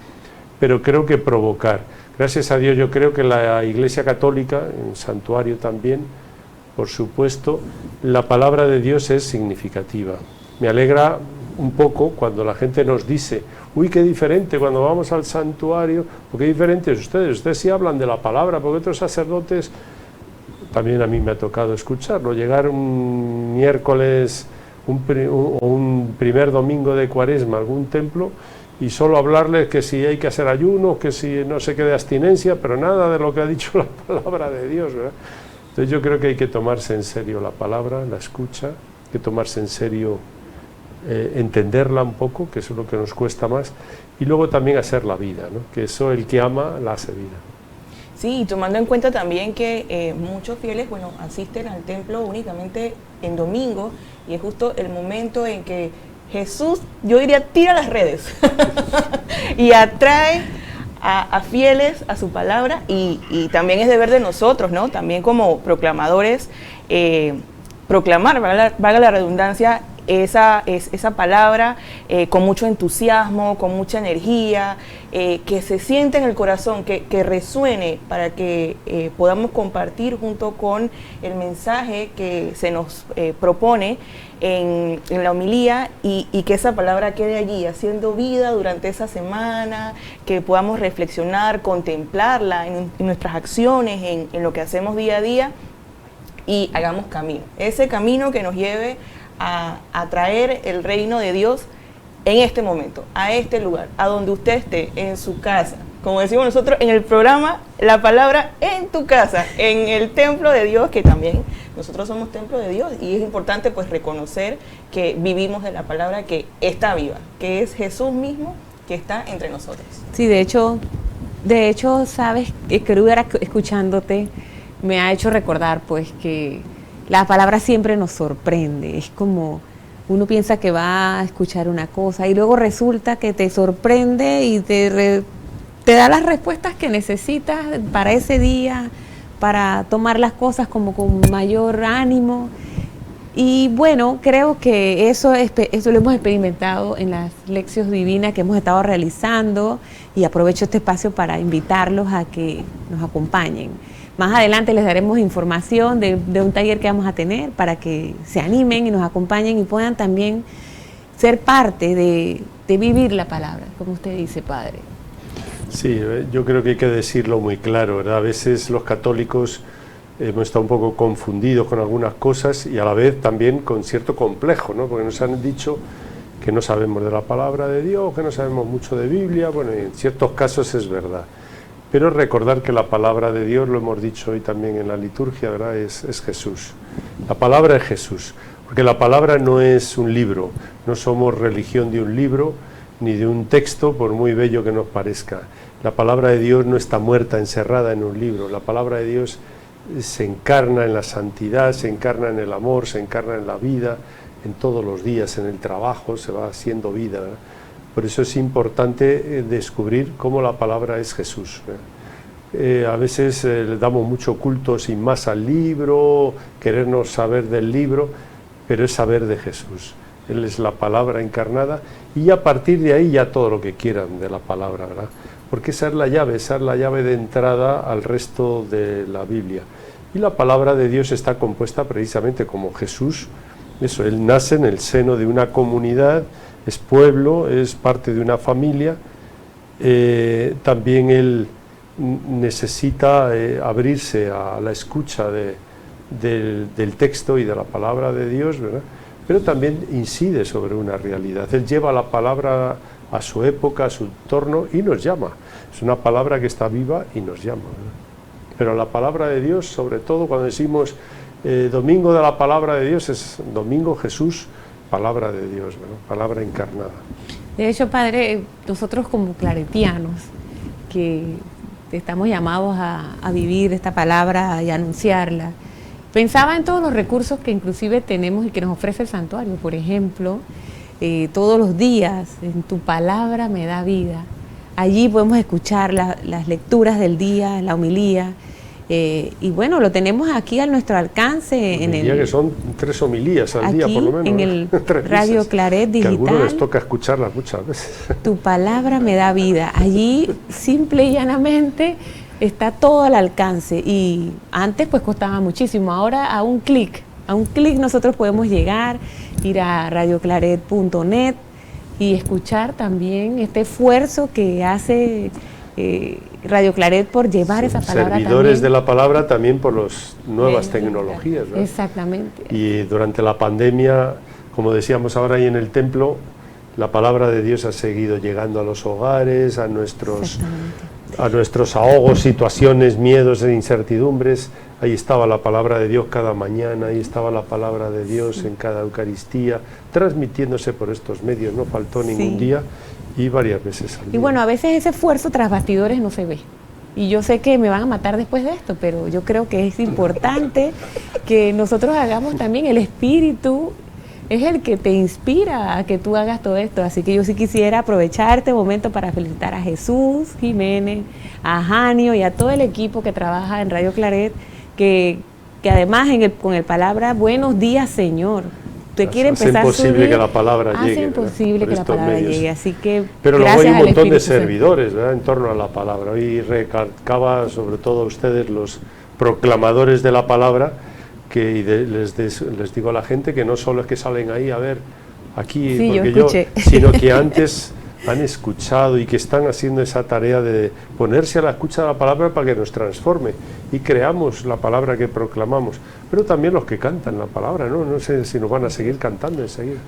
Pero creo que provocar. Gracias a Dios yo creo que la Iglesia Católica, en santuario también, por supuesto, la palabra de Dios es significativa. Me alegra un poco cuando la gente nos dice, uy, qué diferente cuando vamos al santuario, o qué diferentes ustedes sí hablan de la palabra, porque otros sacerdotes, también a mí me ha tocado escucharlo, llegar un miércoles o un primer domingo de Cuaresma a algún templo y solo hablarles que si hay que hacer ayuno, que si no sé qué de abstinencia, pero nada de lo que ha dicho la palabra de Dios, ¿verdad? Entonces yo creo que hay que tomarse en serio la palabra, la escucha, hay que tomarse en serio entenderla un poco, que eso es lo que nos cuesta más, y luego también hacer la vida, ¿no? Que eso el que ama la hace vida. Sí, y tomando en cuenta también que muchos fieles, bueno, asisten al templo únicamente en domingo, y es justo el momento en que Jesús, yo diría, tira las redes y atrae a fieles a su palabra, y también es deber de nosotros, ¿no? También como proclamadores, proclamar, valga la redundancia, esa palabra con mucho entusiasmo, con mucha energía, que se siente en el corazón, que resuene, para que podamos compartir junto con el mensaje que se nos propone en la homilía, y que esa palabra quede allí haciendo vida durante esa semana, que podamos reflexionar, contemplarla en nuestras acciones, en lo que hacemos día a día, y hagamos camino, ese camino que nos lleve a traer el reino de Dios en este momento, a este lugar, a donde usted esté, en su casa, como decimos nosotros en el programa, la palabra en tu casa, en el templo de Dios, que también nosotros somos templo de Dios, y es importante pues reconocer que vivimos de la palabra que está viva, que es Jesús mismo que está entre nosotros. Sí, de hecho, sabes, que escuchándote me ha hecho recordar pues que la palabra siempre nos sorprende. Es como uno piensa que va a escuchar una cosa y luego resulta que te sorprende y te da las respuestas que necesitas para ese día, para tomar las cosas como con mayor ánimo. Y bueno, creo que eso lo hemos experimentado en las lecciones divinas que hemos estado realizando, y aprovecho este espacio para invitarlos a que nos acompañen. Más adelante les daremos información de un taller que vamos a tener para que se animen y nos acompañen y puedan también ser parte de vivir la palabra, como usted dice, Padre. Sí, yo creo que hay que decirlo muy claro, ¿verdad? A veces los católicos hemos estado un poco confundidos con algunas cosas y a la vez también con cierto complejo, ¿no? Porque nos han dicho que no sabemos de la palabra de Dios, que no sabemos mucho de Biblia. Bueno, en ciertos casos es verdad. Pero recordar que la palabra de Dios, lo hemos dicho hoy también en la liturgia, ¿verdad? Es Jesús. La palabra es Jesús, porque la palabra no es un libro, no somos religión de un libro, ni de un texto, por muy bello que nos parezca. La palabra de Dios no está muerta, encerrada en un libro. La palabra de Dios se encarna en la santidad, se encarna en el amor, se encarna en la vida, en todos los días, en el trabajo, se va haciendo vida, ¿verdad? Por eso es importante descubrir cómo la palabra es Jesús, ¿verdad? A veces le damos mucho culto sin más al libro, querernos saber del libro, pero es saber de Jesús. Él es la palabra encarnada, y a partir de ahí ya todo lo que quieran de la palabra, ¿verdad? Porque esa es la llave de entrada al resto de la Biblia. Y la palabra de Dios está compuesta precisamente como Jesús. Eso, Él nace en el seno de una comunidad, es pueblo, es parte de una familia. También Él necesita abrirse a la escucha del texto y de la palabra de Dios, ¿verdad? Pero también incide sobre una realidad. Él lleva la palabra a su época, a su entorno, y nos llama. Es una palabra que está viva y nos llama, ¿verdad? Pero la palabra de Dios, sobre todo cuando decimos domingo de la palabra de Dios, es domingo Jesús, palabra de Dios, ¿verdad? Palabra encarnada. De hecho, Padre, nosotros como claretianos, que estamos llamados a vivir esta palabra y anunciarla, pensaba en todos los recursos que inclusive tenemos y que nos ofrece el santuario. Por ejemplo, todos los días, en tu palabra me da vida. Allí podemos escuchar las lecturas del día, la homilía, y bueno, lo tenemos aquí a nuestro alcance. En el que son 3 homilías al día, por lo menos. En el Radio Claret Digital. Que a algunos les toca escucharlas muchas veces. Tu palabra me da vida. Allí, simple y llanamente, está todo al alcance. Y antes pues costaba muchísimo. Ahora a un clic nosotros podemos llegar, ir a radioclaret.net y escuchar también este esfuerzo que hace Radio Claret por llevar esa palabra. Servidores también de la palabra también por las nuevas tecnologías, ¿verdad? Exactamente. Y durante la pandemia, como decíamos ahora ahí en el templo, la palabra de Dios ha seguido llegando a los hogares, a nuestros ahogos, situaciones, miedos e incertidumbres. Ahí estaba la palabra de Dios cada mañana, ahí estaba la palabra de Dios en cada Eucaristía, transmitiéndose por estos medios, no faltó ningún día, y varias veces al día. Y bueno, a veces ese esfuerzo tras bastidores no se ve. Y yo sé que me van a matar después de esto, pero yo creo que es importante que nosotros hagamos también. El Espíritu es el que te inspira a que tú hagas todo esto. Así que yo sí quisiera aprovechar este momento para felicitar a Jesús Jiménez, a Janio y a todo el equipo que trabaja en Radio Claret, que además con el palabra Buenos días, Señor. Usted quiere empezar a subir. Es imposible que la palabra llegue. Es imposible que la palabra llegue, así que pero luego hay un montón de servidores, ¿verdad?, en torno a la palabra. Hoy recalcaba sobre todo a ustedes los proclamadores de la palabra, que les digo a la gente que no solo es que salen ahí a ver aquí, sí, porque sino que antes han escuchado y que están haciendo esa tarea de ponerse a la escucha de la palabra para que nos transforme y creamos la palabra que proclamamos. Pero también los que cantan la palabra, no sé si nos van a seguir cantando enseguida.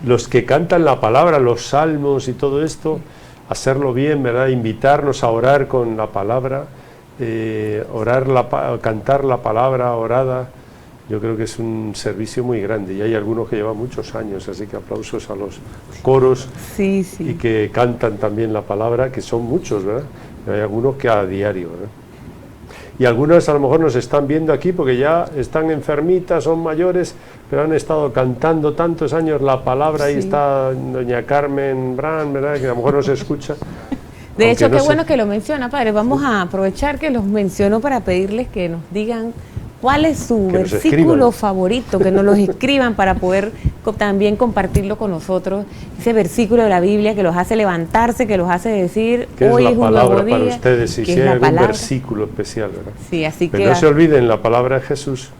Los que cantan la palabra, los salmos y todo esto, hacerlo bien, ¿verdad? Invitarnos a orar con la palabra, cantar la palabra orada. Yo creo que es un servicio muy grande y hay algunos que llevan muchos años, así que aplausos a los coros y que cantan también la palabra, que son muchos, ¿verdad? Hay algunos que a diario, ¿verdad? Y algunos a lo mejor nos están viendo aquí porque ya están enfermitas, son mayores, pero han estado cantando tantos años la palabra. Ahí está doña Carmen Brand, ¿verdad?, que a lo mejor nos escucha. De hecho, qué bueno que lo menciona, padre. Vamos a aprovechar que los menciono para pedirles que nos digan cuál es su versículo favorito, que nos los escriban para poder también compartirlo con nosotros. Ese versículo de la Biblia que los hace levantarse, que los hace decir, hoy es un nuevo día. Para ustedes, si hay algún versículo especial, ¿verdad? Sí, así pero no se olviden, la palabra de Jesús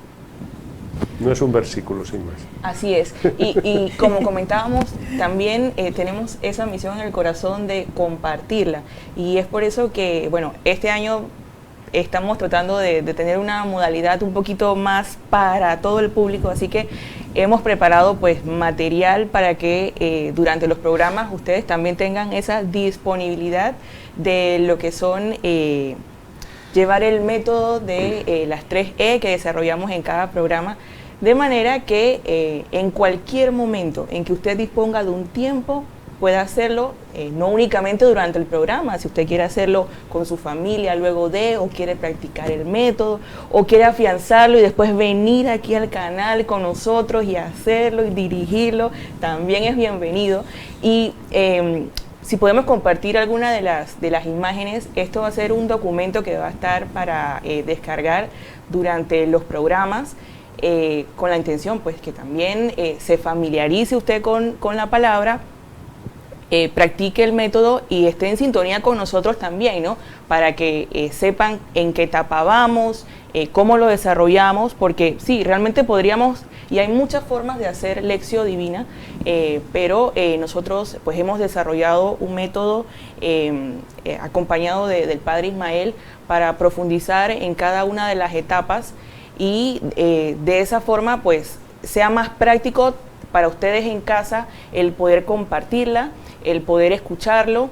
no es un versículo sin más. Así es, y como comentábamos, también tenemos esa misión en el corazón de compartirla, y es por eso que, bueno, este año estamos tratando de tener una modalidad un poquito más para todo el público, así que hemos preparado pues material para que durante los programas ustedes también tengan esa disponibilidad de lo que son llevar el método de las 3E que desarrollamos en cada programa, de manera que en cualquier momento en que usted disponga de un tiempo, puede hacerlo, no únicamente durante el programa, si usted quiere hacerlo con su familia luego de, o quiere practicar el método, o quiere afianzarlo y después venir aquí al canal con nosotros y hacerlo y dirigirlo, también es bienvenido. Y si podemos compartir alguna de las imágenes, esto va a ser un documento que va a estar para descargar durante los programas, con la intención pues que también se familiarice usted con la palabra, practique el método y esté en sintonía con nosotros también, ¿no? Para que sepan en qué etapa vamos, cómo lo desarrollamos, porque sí, realmente podríamos, y hay muchas formas de hacer Lección Divina, pero nosotros pues hemos desarrollado un método acompañado del Padre Ismael para profundizar en cada una de las etapas y de esa forma pues sea más práctico para ustedes en casa el poder compartirla, el poder escucharlo,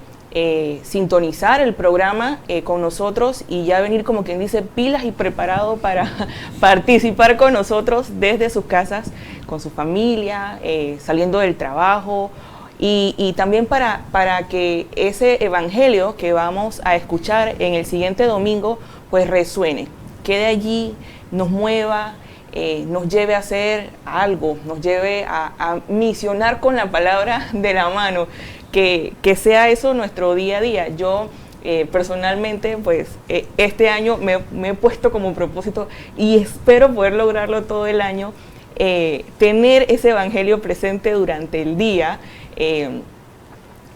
sintonizar el programa con nosotros y ya venir, como quien dice, pilas y preparado para participar con nosotros desde sus casas, con su familia, saliendo del trabajo y también para que ese evangelio que vamos a escuchar en el siguiente domingo pues resuene, quede allí, nos mueva, nos lleve a hacer algo, nos lleve a misionar con la palabra de la mano, que sea eso nuestro día a día. Yo personalmente pues este año me he puesto como propósito y espero poder lograrlo todo el año, tener ese evangelio presente durante el día,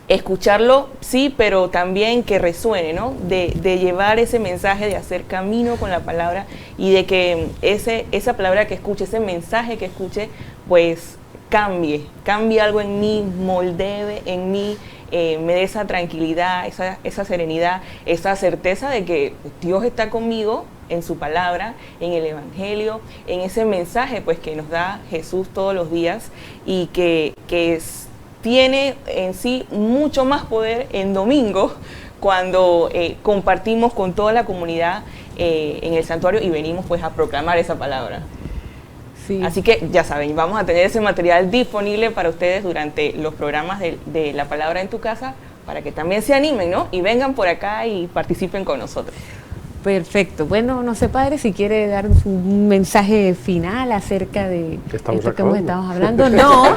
escucharlo, sí, pero también que resuene, ¿no? De llevar ese mensaje, de hacer camino con la palabra y de que esa palabra que escuche, ese mensaje que escuche, pues cambie algo en mí, moldee en mí, me dé esa tranquilidad, esa serenidad, esa certeza de que Dios está conmigo en su palabra, en el evangelio, en ese mensaje pues que nos da Jesús todos los días y que tiene en sí mucho más poder en domingo cuando compartimos con toda la comunidad en el santuario y venimos pues a proclamar esa palabra. Sí. Así que ya saben, vamos a tener ese material disponible para ustedes durante los programas de la palabra en tu casa para que también se animen, ¿no? Y vengan por acá y participen con nosotros. Perfecto. Bueno, no sé, padre, si quiere dar un mensaje final acerca de esto que hemos estado hablando. No,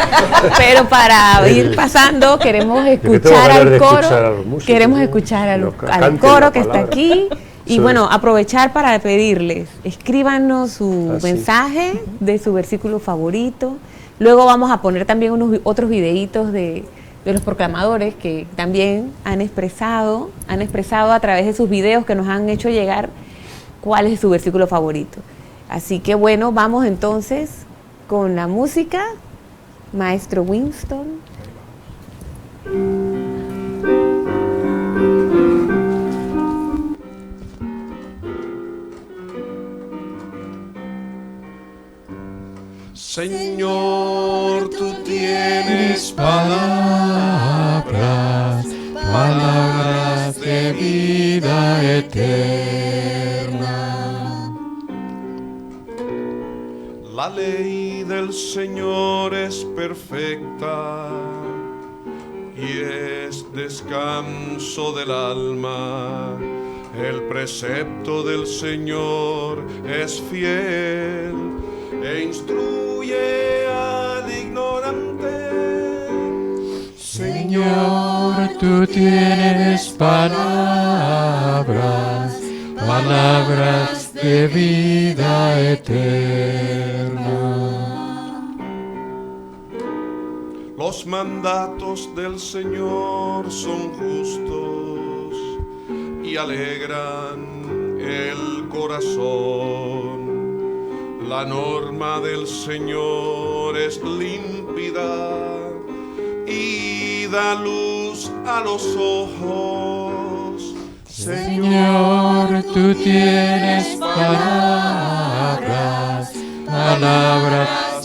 pero para ir pasando, queremos escuchar al coro. Queremos escuchar al coro que está aquí. Y bueno, aprovechar para pedirles, escríbanos su mensaje de su versículo favorito. Luego vamos a poner también otros videitos de los proclamadores que también han expresado a través de sus videos que nos han hecho llegar cuál es su versículo favorito. Así que bueno, vamos entonces con la música. Maestro Winston. Señor, tú tienes palabras de vida eterna. La ley del Señor es perfecta y es descanso del alma. El precepto del Señor es fiel e instruye al ignorante. Señor, tú tienes palabras de vida eterna. Los mandatos del Señor son justos y alegran el corazón. La norma del Señor es límpida y da luz a los ojos. Señor, tú tienes palabras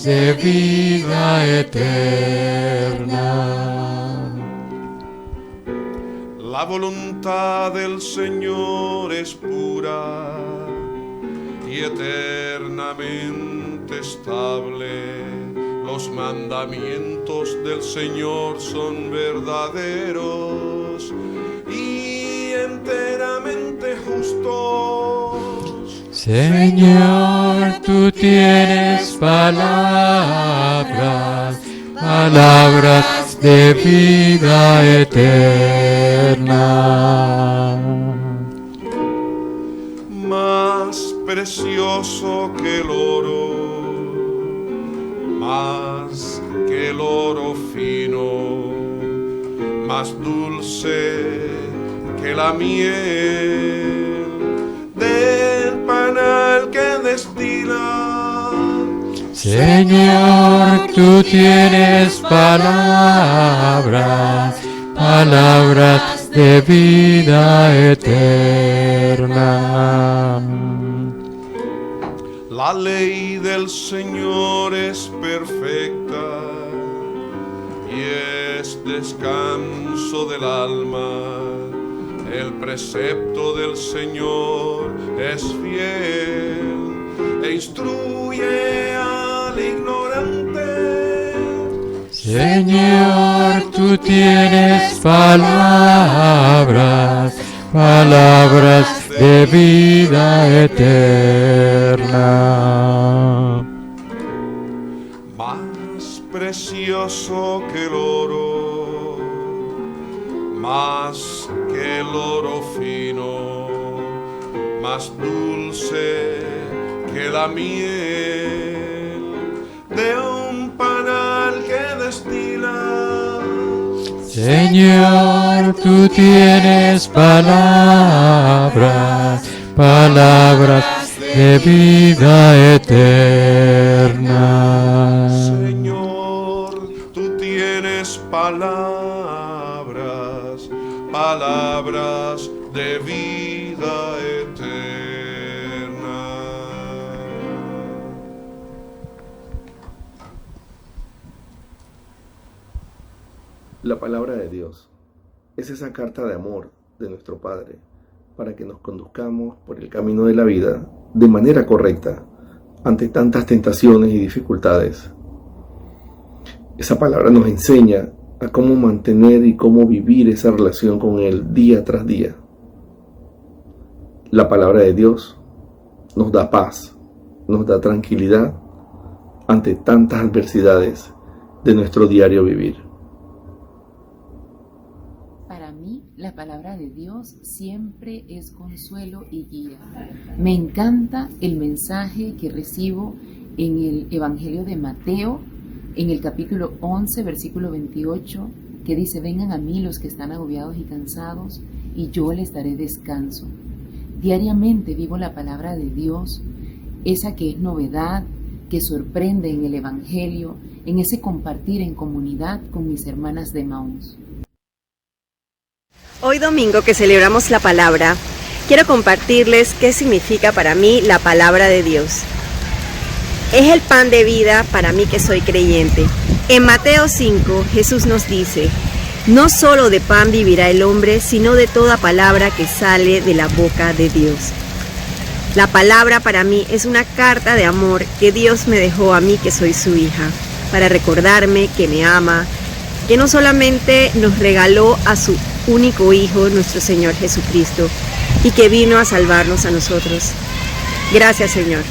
de vida eterna. La voluntad del Señor es pura y eternamente estable. Los mandamientos del Señor son verdaderos y enteramente justos. Señor, tú tienes palabras, palabras de vida eterna. Más precioso que el oro, más que el oro fino, más dulce que la miel del panal que destila. Señor, tú tienes palabras, palabras de vida eterna. La ley del Señor es perfecta y es descanso del alma. El precepto del Señor es fiel e instruye al ignorante. Señor, tú tienes palabras, palabras de vida eterna. Más precioso que el oro, más que el oro fino, más dulce que la miel de un panal que destila. Señor, tú tienes palabras, palabras de vida eterna. Señor, tú tienes palabras, palabras de vida eterna. La palabra de Dios es esa carta de amor de nuestro Padre para que nos conduzcamos por el camino de la vida de manera correcta ante tantas tentaciones y dificultades. Esa palabra nos enseña a cómo mantener y cómo vivir esa relación con Él día tras día. La palabra de Dios nos da paz, nos da tranquilidad ante tantas adversidades de nuestro diario vivir. Para mí, la palabra de Dios siempre es consuelo y guía. Me encanta el mensaje que recibo en el Evangelio de Mateo, en el capítulo 11, versículo 28, que dice: vengan a mí los que están agobiados y cansados, y yo les daré descanso. Diariamente vivo la palabra de Dios, esa que es novedad, que sorprende en el Evangelio, en ese compartir en comunidad con mis hermanas de Maús. Hoy domingo que celebramos la palabra, quiero compartirles qué significa para mí la palabra de Dios. Es el pan de vida para mí que soy creyente. En Mateo 5, Jesús nos dice: no solo de pan vivirá el hombre, sino de toda palabra que sale de la boca de Dios. La palabra para mí es una carta de amor que Dios me dejó a mí que soy su hija, para recordarme que me ama, que no solamente nos regaló a su único Hijo, nuestro Señor Jesucristo, y que vino a salvarnos a nosotros. Gracias, Señor.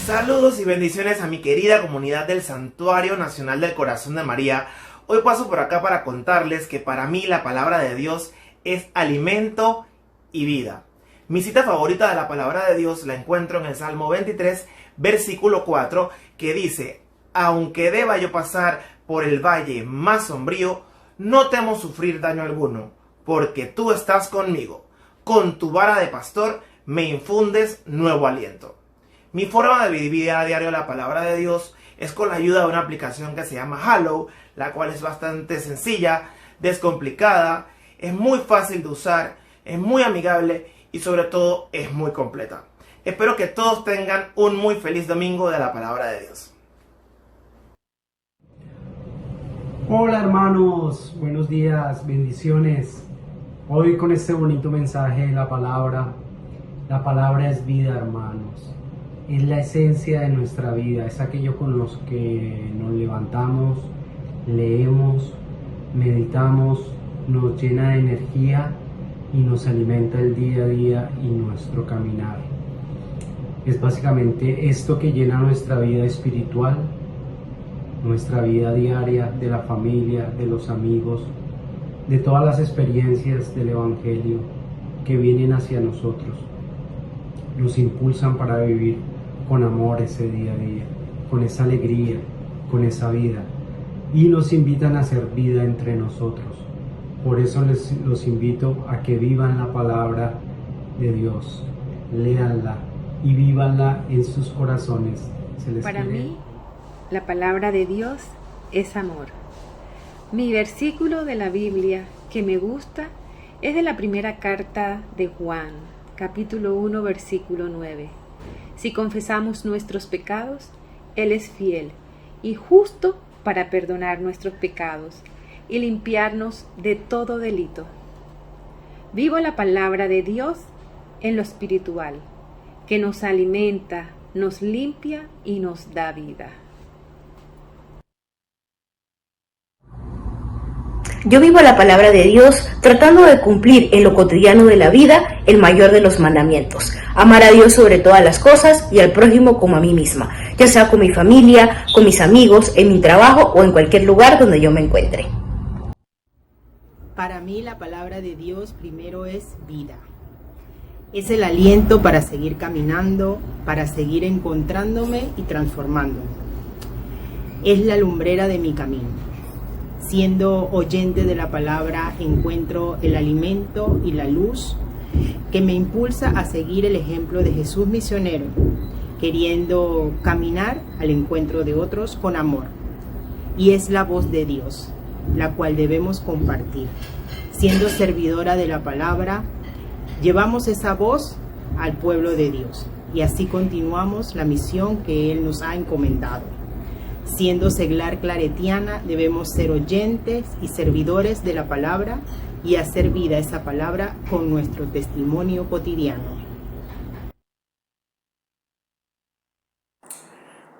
Saludos y bendiciones a mi querida comunidad del Santuario Nacional del Corazón de María. Hoy paso por acá para contarles que para mí la palabra de Dios es alimento y vida. Mi cita favorita de la palabra de Dios la encuentro en el Salmo 23, versículo 4, que dice: aunque deba yo pasar por el valle más sombrío, no temo sufrir daño alguno, porque tú estás conmigo. Con tu vara de pastor me infundes nuevo aliento. Mi forma de vivir a diario la palabra de Dios es con la ayuda de una aplicación que se llama Hallow, la cual es bastante sencilla, descomplicada, es muy fácil de usar, es muy amigable y sobre todo es muy completa. Espero que todos tengan un muy feliz domingo de la palabra de Dios. Hola hermanos, buenos días, bendiciones. Hoy con este bonito mensaje de la palabra es vida, hermanos. es la esencia de nuestra vida, es aquello con los que nos levantamos, leemos, meditamos, nos llena de energía y nos alimenta el día a día y nuestro caminar. Es básicamente esto que llena nuestra vida espiritual, nuestra vida diaria, de la familia, de los amigos, de todas las experiencias del Evangelio que vienen hacia nosotros. Nos impulsan para vivir con amor ese día a día, con esa alegría, con esa vida, y nos invitan a hacer vida entre nosotros. Por eso los invito a que vivan la palabra de Dios, léanla y vívanla en sus corazones. Para mí, la palabra de Dios es amor. Mi versículo de la Biblia que me gusta es de la primera carta de Juan, capítulo 1, versículo 9. Si confesamos nuestros pecados, Él es fiel y justo para perdonar nuestros pecados y limpiarnos de todo delito. Vivo la palabra de Dios en lo espiritual, que nos alimenta, nos limpia y nos da vida. Yo vivo la palabra de Dios tratando de cumplir en lo cotidiano de la vida el mayor de los mandamientos: amar a Dios sobre todas las cosas y al prójimo como a mí misma, ya sea con mi familia, con mis amigos, en mi trabajo o en cualquier lugar donde yo me encuentre. Para mí la palabra de Dios primero es vida. Es el aliento para seguir caminando, para seguir encontrándome y transformándome. Es la lumbrera de mi camino. Siendo oyente de la palabra, encuentro el alimento y la luz que me impulsa a seguir el ejemplo de Jesús misionero, queriendo caminar al encuentro de otros con amor. Y es la voz de Dios, la cual debemos compartir. Siendo servidora de la palabra, llevamos esa voz al pueblo de Dios y así continuamos la misión que Él nos ha encomendado. Siendo seglar claretiana, debemos ser oyentes y servidores de la palabra y hacer vida esa palabra con nuestro testimonio cotidiano.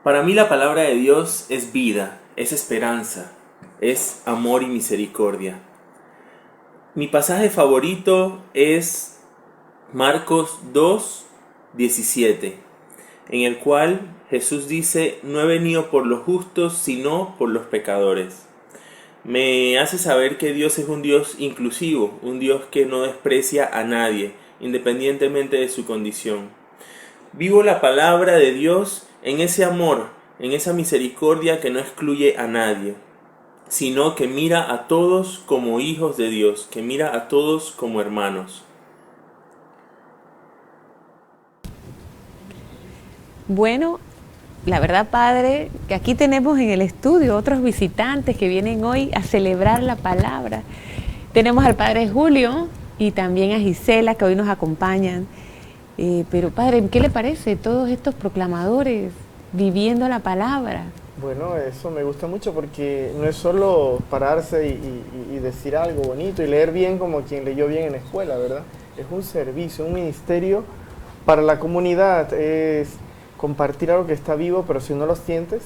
Para mí la palabra de Dios es vida, es esperanza, es amor y misericordia. Mi pasaje favorito es Marcos 2:17, en el cual Jesús dice: no he venido por los justos, sino por los pecadores. Me hace saber que Dios es un Dios inclusivo, un Dios que no desprecia a nadie, independientemente de su condición. Vivo la palabra de Dios en ese amor, en esa misericordia que no excluye a nadie, sino que mira a todos como hijos de Dios, que mira a todos como hermanos. Bueno, la verdad, Padre, que aquí tenemos en el estudio otros visitantes que vienen hoy a celebrar la palabra. Tenemos al Padre Julio y también a Gisela, que hoy nos acompañan. Pero, Padre, ¿qué le parece todos estos proclamadores viviendo la palabra? Bueno, eso me gusta mucho porque no es solo pararse y decir algo bonito y leer bien como quien leyó bien en la escuela, ¿verdad? Es un servicio, un ministerio para la comunidad, es compartir algo que está vivo, pero si no lo sientes,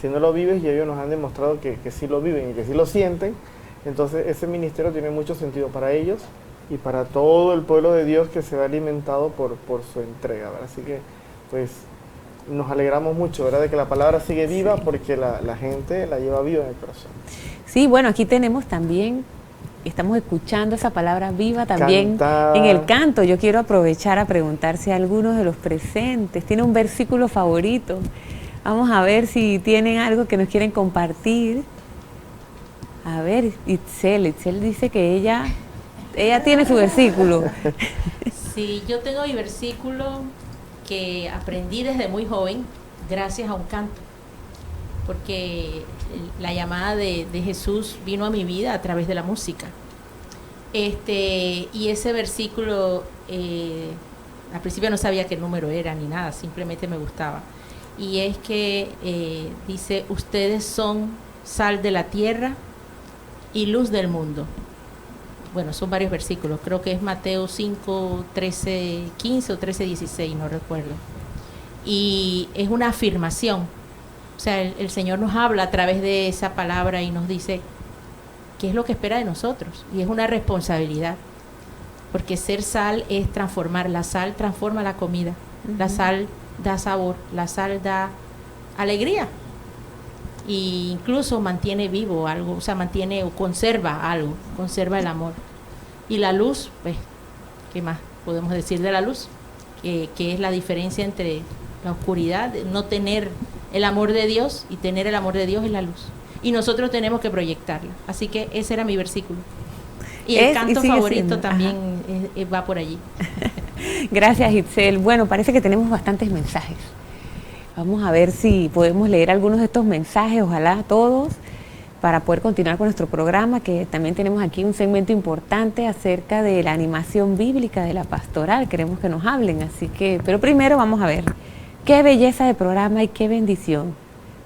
si no lo vives, y ellos nos han demostrado que sí lo viven y que sí lo sienten, entonces ese ministerio tiene mucho sentido para ellos y para todo el pueblo de Dios que se ve alimentado por su entrega, ¿verdad? Así que, pues, nos alegramos mucho, ¿verdad?, de que la palabra sigue viva, porque la gente la lleva viva en el corazón. Sí, bueno, aquí tenemos también, estamos escuchando esa palabra viva también en el canto. Yo quiero aprovechar a preguntar si algunos de los presentes tiene un versículo favorito. Vamos a ver si tienen algo que nos quieren compartir. A ver, Itzel dice que ella tiene su versículo. Sí, yo tengo mi versículo que aprendí desde muy joven gracias a un canto, porque la llamada de Jesús vino a mi vida a través de la música. Y ese versículo, al principio no sabía qué número era ni nada, simplemente me gustaba. Y es que dice: ustedes son sal de la tierra y luz del mundo. Bueno, son varios versículos, creo que es Mateo 5, 13, 15 o 13, 16, no recuerdo. y es una afirmación. O sea, el Señor nos habla a través de esa palabra y nos dice qué es lo que espera de nosotros, y es una responsabilidad, porque ser sal es transformar. La sal transforma la comida, la sal da sabor, la sal da alegría, e incluso mantiene vivo algo, o sea, mantiene o conserva algo, conserva el amor. Y la luz, pues, ¿qué más podemos decir de la luz? Que es la diferencia entre la oscuridad, no tener el amor de Dios, y tener el amor de Dios es la luz. Y nosotros tenemos que proyectarla. Así que ese era mi versículo. Y el canto favorito también va por allí. Gracias, Itzel. Bueno, parece que tenemos bastantes mensajes. Vamos a ver si podemos leer algunos de estos mensajes, ojalá todos, para poder continuar con nuestro programa, que también tenemos aquí un segmento importante acerca de la animación bíblica de la pastoral. Queremos que nos hablen, así que, pero primero vamos a ver. Qué belleza de programa y qué bendición.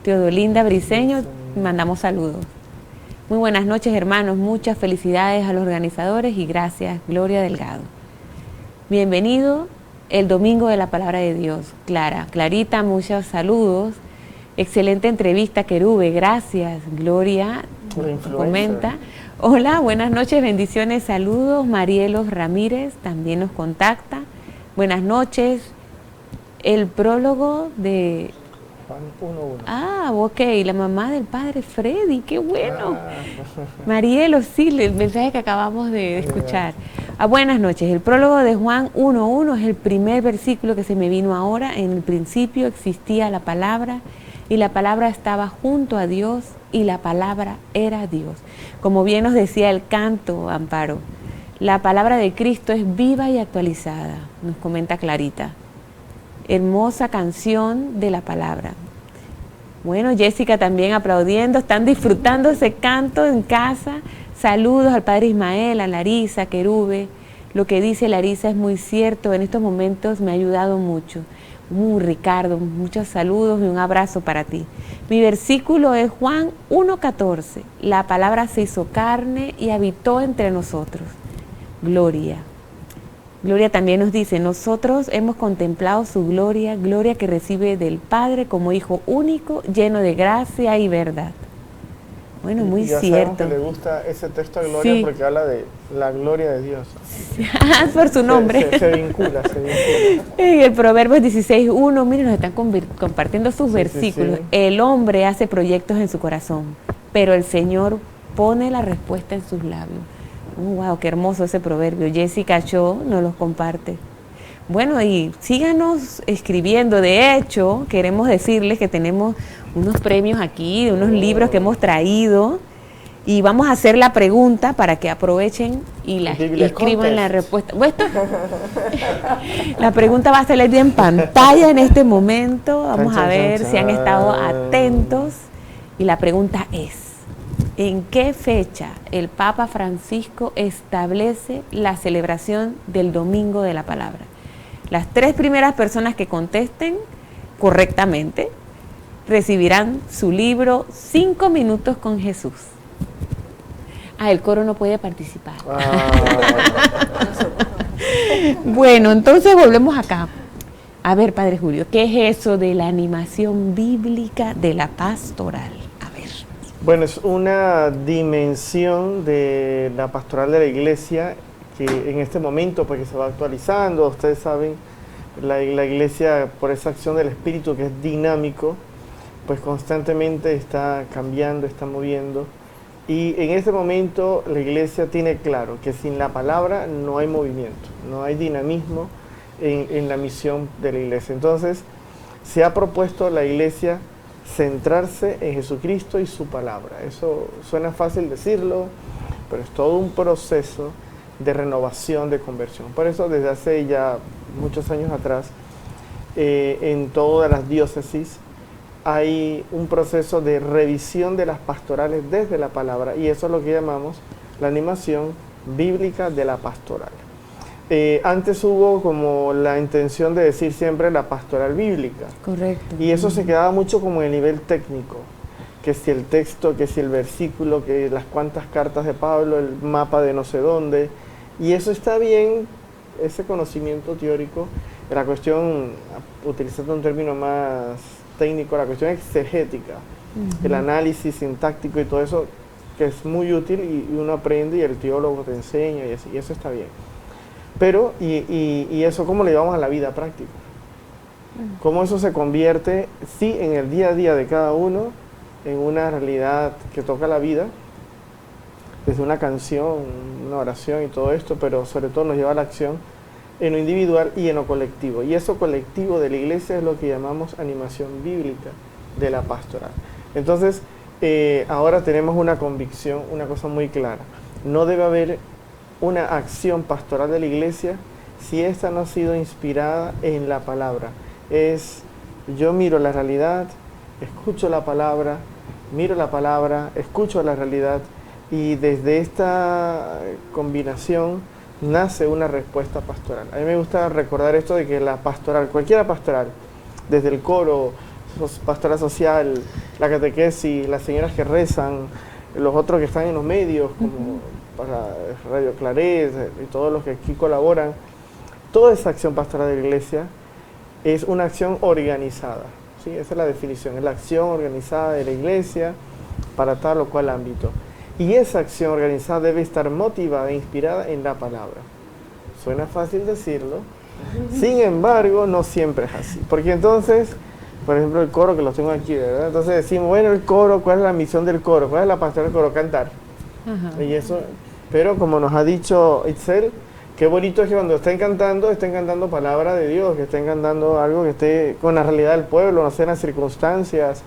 Teodolinda Briceño, mandamos saludos. Muy buenas noches, hermanos. Muchas felicidades a los organizadores y gracias, Gloria Delgado. Bienvenido el domingo de la palabra de Dios. Clarita, muchos saludos. Excelente entrevista, Querube. Gracias, Gloria. Comenta. Hola, buenas noches, bendiciones, saludos. Marielos Ramírez también nos contacta. Buenas noches. El prólogo de Juan 1:1. Ah, ok, la mamá del padre Freddy, qué bueno. Marielo, sí, el mensaje que acabamos de escuchar. Buenas noches, el prólogo de Juan 1:1 es el primer versículo que se me vino ahora. En el principio existía la palabra, y la palabra estaba junto a Dios, y la palabra era Dios. Como bien nos decía el canto, Amparo, la palabra de Cristo es viva y actualizada, nos comenta Clarita. Hermosa canción de la palabra. Bueno, Jessica también aplaudiendo, están disfrutando ese canto en casa. Saludos al padre Ismael, a Larisa, Querube. Lo que dice Larisa es muy cierto, en estos momentos me ha ayudado mucho. Ricardo, muchos saludos y un abrazo para ti. Mi versículo es Juan 1:14. La palabra se hizo carne y habitó entre nosotros. Gloria. Gloria también nos dice, nosotros hemos contemplado su gloria, gloria que recibe del Padre como Hijo único, lleno de gracia y verdad. Bueno, muy ya cierto. Que le gusta ese texto de Gloria, sí, porque habla de la gloria de Dios. Por su nombre. Se vincula. En el Proverbios 16:1, miren, nos están compartiendo sus versículos. Sí. El hombre hace proyectos en su corazón, pero el Señor pone la respuesta en sus labios. Wow, qué hermoso ese proverbio. Jessica Cho nos los comparte. Bueno, y síganos escribiendo. De hecho, queremos decirles que tenemos unos premios aquí, de unos libros que hemos traído, y vamos a hacer la pregunta para que aprovechen y escriban la respuesta. La pregunta va a salir en pantalla en este momento. Vamos a ver si han estado atentos. Y la pregunta es, ¿en qué fecha el Papa Francisco establece la celebración del Domingo de la Palabra? Las 3 primeras personas que contesten correctamente recibirán su libro 5 minutos con Jesús. El coro no puede participar. Bueno, entonces volvemos acá. A ver, Padre Julio, ¿qué es eso de la animación bíblica de la pastoral? Bueno, es una dimensión de la pastoral de la iglesia que en este momento, porque se va actualizando, ustedes saben, la iglesia, por esa acción del Espíritu que es dinámico, pues constantemente está cambiando, está moviendo. Y en este momento la iglesia tiene claro que sin la palabra no hay movimiento, no hay dinamismo en la misión de la iglesia. Entonces, se ha propuesto la iglesia centrarse en Jesucristo y su palabra. Eso suena fácil decirlo, pero es todo un proceso de renovación, de conversión. Por eso desde hace ya muchos años atrás, en todas las diócesis hay un proceso de revisión de las pastorales desde la palabra, y eso es lo que llamamos la animación bíblica de la pastoral. Antes hubo como la intención de decir siempre la pastoral bíblica. Correcto. Y eso se quedaba mucho como en el nivel técnico, que si el texto, que si el versículo, que las cuantas cartas de Pablo, el mapa de no sé dónde, y eso está bien, ese conocimiento teórico, la cuestión, utilizando un término más técnico, la cuestión exegética, el análisis sintáctico y todo eso, que es muy útil y uno aprende y el teólogo te enseña y así, y eso está bien. Pero, y eso cómo le llevamos a la vida práctica. Cómo eso se convierte, sí, en el día a día de cada uno, en una realidad que toca la vida, desde una canción, una oración y todo esto, pero sobre todo nos lleva a la acción en lo individual y en lo colectivo. Y eso colectivo de la iglesia es lo que llamamos animación bíblica de la pastoral. Entonces, ahora tenemos una convicción, una cosa muy clara. No debe haber una acción pastoral de la iglesia si esta no ha sido inspirada en la palabra. Yo miro la realidad, escucho la palabra, miro la palabra, escucho la realidad, y desde esta combinación nace una respuesta pastoral. A mí me gusta recordar esto de que la pastoral, cualquiera pastoral, desde el coro, pastoral social, la catequesis, las señoras que rezan, los otros que están en los medios, como para Radio Claret y todos los que aquí colaboran, toda esa acción pastoral de la iglesia es una acción organizada, ¿sí? Esa es la definición, es la acción organizada de la iglesia para tal o cual ámbito. Y esa acción organizada debe estar motivada e inspirada en la palabra. Suena fácil decirlo, sin embargo, no siempre es así. Porque entonces, por ejemplo, el coro, que lo tengo aquí, ¿verdad? Entonces decimos, bueno, el coro, ¿cuál es la misión del coro? ¿Cuál es la pastoral del coro? Cantar. Y eso, pero como nos ha dicho Itzel, qué bonito es que cuando estén cantando palabra de Dios, que estén cantando algo que esté con la realidad del pueblo, no sé, en las circunstancias.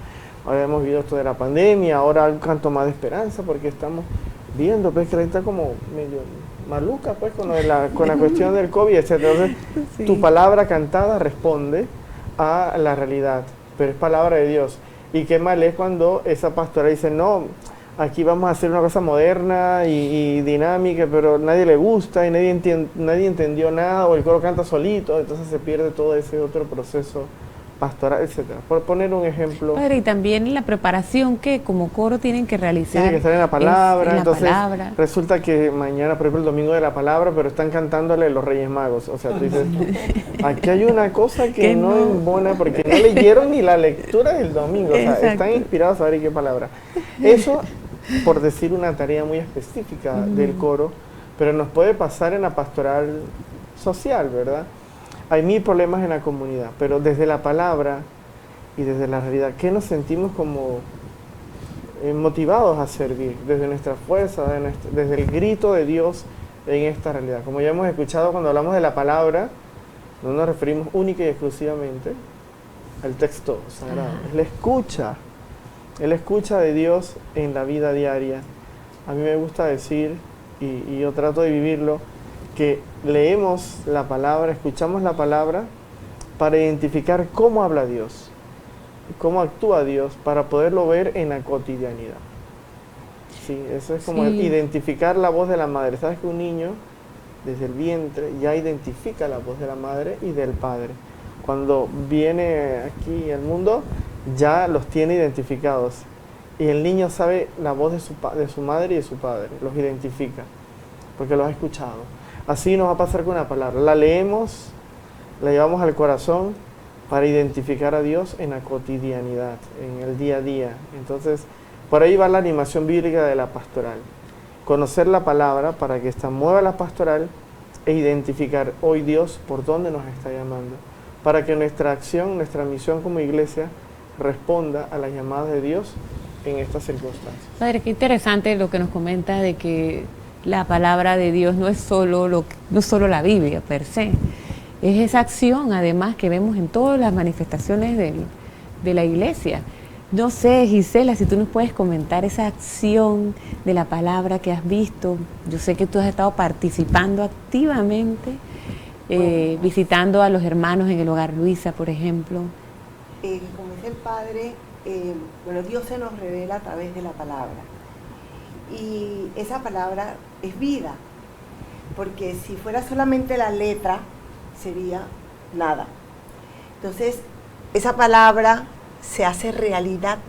Ahora hemos visto esto de la pandemia, ahora un canto más de esperanza, porque estamos viendo pues que la gente está como medio maluca pues con la cuestión del COVID, etc. Entonces, sí, tu palabra cantada responde a la realidad, pero es palabra de Dios. Y qué mal es cuando esa pastora dice, no, aquí vamos a hacer una cosa moderna y dinámica, pero nadie le gusta y nadie entendió nada, o el coro canta solito, entonces se pierde todo ese otro proceso pastoral, etcétera. Por poner un ejemplo. Padre, y también la preparación que como coro tienen que realizar. Tiene que estar en la palabra, entonces palabra. Resulta que mañana, por ejemplo, el domingo de la palabra, pero están cantándole los Reyes Magos. O sea, tú dices, aquí hay una cosa que no embona, porque no leyeron ni la lectura del domingo. O sea, están inspirados a ver qué palabra. Eso, por decir una tarea muy específica del coro, pero nos puede pasar en la pastoral social, ¿verdad? Hay 1000 problemas en la comunidad, pero desde la palabra y desde la realidad, ¿qué nos sentimos como motivados a servir? Desde nuestra fuerza, desde el grito de Dios en esta realidad. Como ya hemos escuchado, cuando hablamos de la palabra, no nos referimos única y exclusivamente al texto sagrado. Es la escucha de Dios en la vida diaria. A mí me gusta decir, y yo trato de vivirlo, que leemos la palabra, escuchamos la palabra para identificar cómo habla Dios, cómo actúa Dios, para poderlo ver en la cotidianidad. Sí, eso es como identificar la voz de la madre. Sabes que un niño desde el vientre ya identifica la voz de la madre y del padre. Cuando viene aquí al mundo ya los tiene identificados, y el niño sabe la voz de su madre y de su padre, los identifica porque los ha escuchado. Así nos va a pasar con la palabra. La leemos, la llevamos al corazón para identificar a Dios en la cotidianidad, en el día a día. Entonces, por ahí va la animación bíblica de la pastoral. Conocer la palabra para que ésta mueva la pastoral e identificar hoy Dios por dónde nos está llamando, para que nuestra acción, nuestra misión como iglesia responda a las llamadas de Dios en estas circunstancias. Padre, qué interesante lo que nos comenta de que la palabra de Dios no es solo la Biblia per se, es esa acción además que vemos en todas las manifestaciones de la iglesia. No sé, Gisela, si tú nos puedes comentar esa acción de la palabra que has visto. Yo sé que tú has estado participando activamente, visitando a los hermanos en el Hogar Luisa, por ejemplo. Como dice el Padre, Dios se nos revela a través de la palabra. Y esa palabra es vida, porque si fuera solamente la letra, sería nada. Entonces, esa palabra se hace realidad,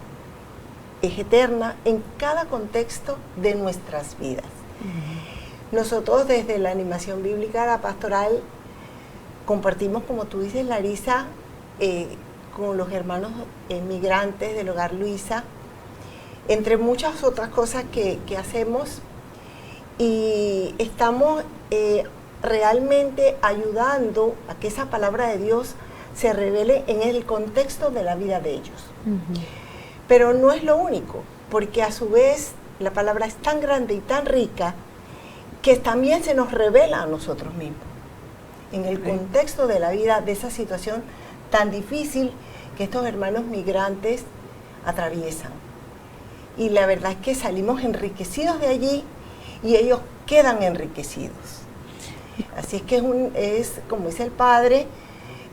es eterna en cada contexto de nuestras vidas. Nosotros desde la animación bíblica, la pastoral, compartimos, como tú dices, Larisa, con los hermanos migrantes del Hogar Luisa, entre muchas otras cosas que hacemos, y estamos realmente ayudando a que esa palabra de Dios se revele en el contexto de la vida de ellos. Pero no es lo único, porque a su vez la palabra es tan grande y tan rica que también se nos revela a nosotros mismos, en el contexto de la vida, de esa situación tan difícil que estos hermanos migrantes atraviesan. Y la verdad es que salimos enriquecidos de allí y ellos quedan enriquecidos. Así es que es como dice el Padre,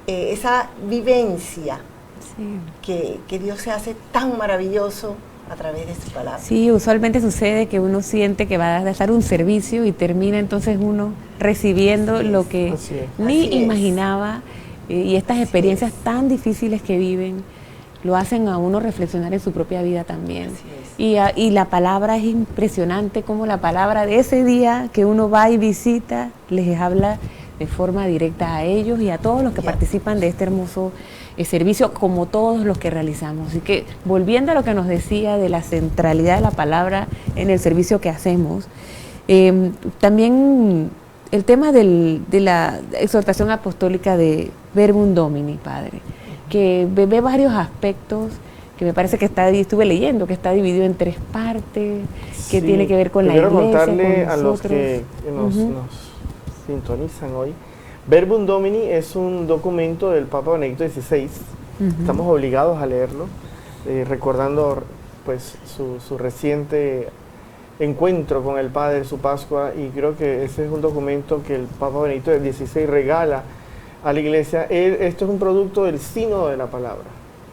esa vivencia que Dios se hace tan maravilloso a través de su palabra. Sí, usualmente sucede que uno siente que va a dar un servicio y termina entonces uno recibiendo lo que ni imaginaba, y estas experiencias tan difíciles que viven lo hacen a uno reflexionar en su propia vida también. Y la palabra es impresionante, como la palabra de ese día que uno va y visita les habla de forma directa a ellos y a todos los que participan de este hermoso servicio, como todos los que realizamos. Así que, volviendo a lo que nos decía de la centralidad de la palabra en el servicio que hacemos, también el tema de la exhortación apostólica de Verbum Domini, Padre, que ve varios aspectos, que me parece que estuve leyendo, que está dividido en 3 partes, que tiene que ver con la iglesia, quiero contarle con a los que nos sintonizan hoy. Verbum Domini es un documento del Papa Benedicto XVI. Estamos obligados a leerlo, recordando pues su reciente encuentro con el Padre, su Pascua, y creo que ese es un documento que el Papa Benedicto XVI regala a la Iglesia. Esto es un producto del sínodo de la palabra.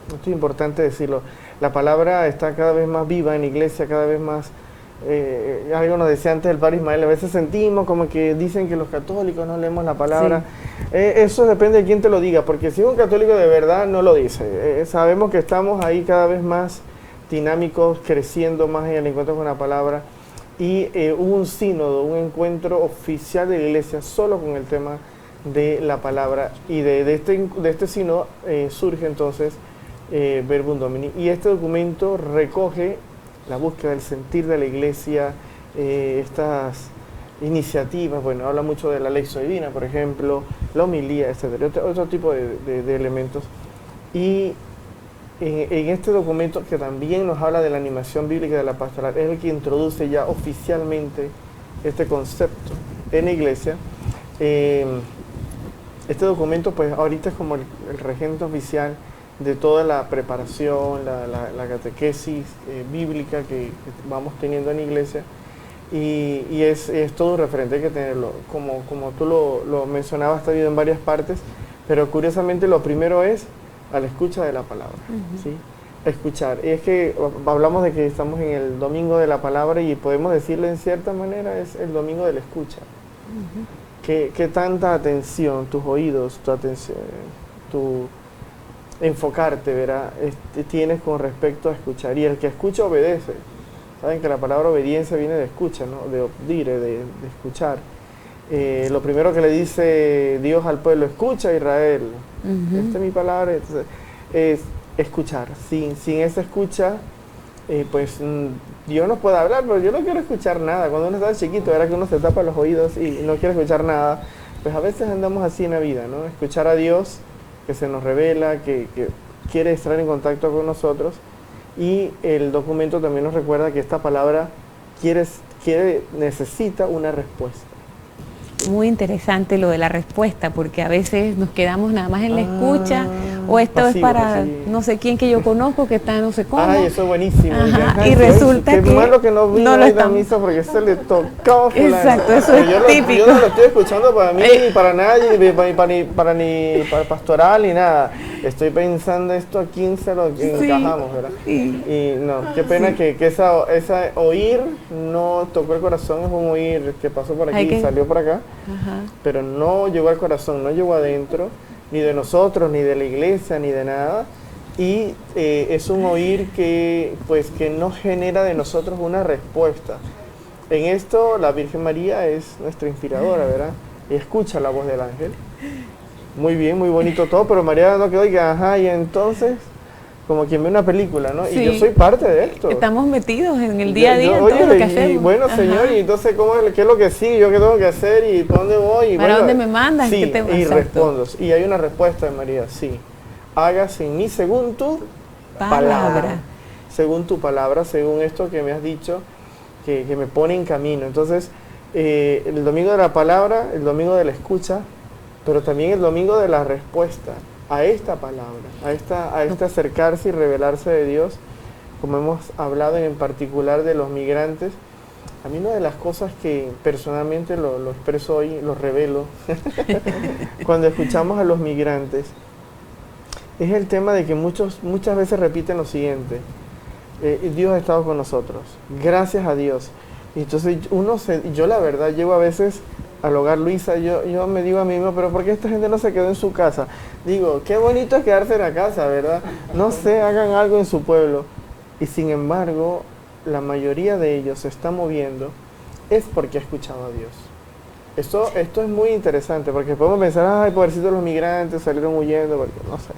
Esto es importante decirlo. La palabra está cada vez más viva en la Iglesia, cada vez más. Algo nos decía antes el Padre Ismael, a veces sentimos como que dicen que los católicos no leemos la palabra. Eso depende de quién te lo diga, porque si un católico de verdad no lo dice. Sabemos que estamos ahí cada vez más dinámicos, creciendo más en el encuentro con la palabra, y hubo un sínodo, un encuentro oficial de la Iglesia solo con el tema de la palabra, y de este sínodo surge entonces Verbum Domini, y este documento recoge la búsqueda del sentir de la Iglesia, estas iniciativas, bueno, habla mucho de la lección divina, por ejemplo, la homilía, etcétera, otro tipo de elementos. Y en este documento, que también nos habla de la animación bíblica de la pastoral, es el que introduce ya oficialmente este concepto en la Iglesia. Este documento, pues ahorita es como el regente oficial de toda la preparación, la catequesis bíblica que vamos teniendo en la Iglesia, y es todo un referente, hay que tenerlo. Como tú lo mencionabas, está dividido en varias partes, pero curiosamente lo primero es a la escucha de la palabra, ¿sí? Escuchar. Y es que hablamos de que estamos en el domingo de la palabra, y podemos decirle en cierta manera es el domingo de la escucha. ¿Qué tanta atención, tus oídos, tu atención, tu enfocarte, ¿verdad? Tienes con respecto a escuchar? Y el que escucha obedece. Saben que la palabra obediencia viene de escucha, ¿no? De obdire, de escuchar. Lo primero que le dice Dios al pueblo: escucha, Israel. Esta es mi palabra. Entonces, es escuchar. Sin esa escucha, pues Dios nos puede hablar, pero yo no quiero escuchar nada. Cuando uno está chiquito, era que uno se tapa los oídos y no quiere escuchar nada. Pues a veces andamos así en la vida, ¿no? Escuchar a Dios, que se nos revela, que quiere estar en contacto con nosotros. Y el documento también nos recuerda que esta palabra necesita una respuesta. Muy interesante lo de la respuesta, porque a veces nos quedamos nada más en la escucha, o esto pasivo, es para no sé quién que yo conozco que está no sé cómo. Ay, eso es buenísimo. Y resulta que malo que no vino a la misa porque se le tocó. Exacto, eso es típico. Yo no lo estoy escuchando para mí, ni para nadie, ni para pastoral, ni nada. Estoy pensando esto a quién se lo encajamos, ¿verdad? Y no, qué pena que esa oír no tocó el corazón, es un oír que pasó por aquí y salió por acá. Pero no llegó al corazón, no llegó adentro, ni de nosotros, ni de la iglesia, ni de nada. Y es un oír que no genera de nosotros una respuesta. En esto la Virgen María es nuestra inspiradora, ¿verdad? Y escucha la voz del ángel muy bien, muy bonito todo, pero María no quedó y que, ajá, y entonces, como quien ve una película, ¿no? Sí. Y yo soy parte de esto. Estamos metidos en el día a día, en Oye, todo lo que y hacemos. bueno, Ajá. señor, y entonces, ¿qué es lo que sigue? ¿Yo qué tengo que hacer? ¿Y para dónde voy? Y ¿Para bueno, dónde me mandas? Sí, ¿Qué te y exacto. respondo. Y hay una respuesta de María, sí. Hágase en mí según tu palabra. Según tu palabra, según esto que me has dicho, que me pone en camino. Entonces, el domingo de la palabra, el domingo de la escucha, pero también el domingo de la respuesta a esta palabra, a este acercarse y revelarse de Dios, como hemos hablado en particular de los migrantes. A mí una de las cosas que personalmente lo expreso hoy, lo revelo, cuando escuchamos a los migrantes, es el tema de que muchas veces repiten lo siguiente: Dios ha estado con nosotros, gracias a Dios. Y entonces yo la verdad llego a veces al hogar Luisa, yo me digo a mí mismo, pero ¿por qué esta gente no se quedó en su casa? Digo, qué bonito es quedarse en la casa, ¿verdad? No sé, hagan algo en su pueblo. Y sin embargo, la mayoría de ellos se está moviendo es porque ha escuchado a Dios. Esto es muy interesante, porque podemos pensar, ay, pobrecitos los migrantes salieron huyendo, porque no sé.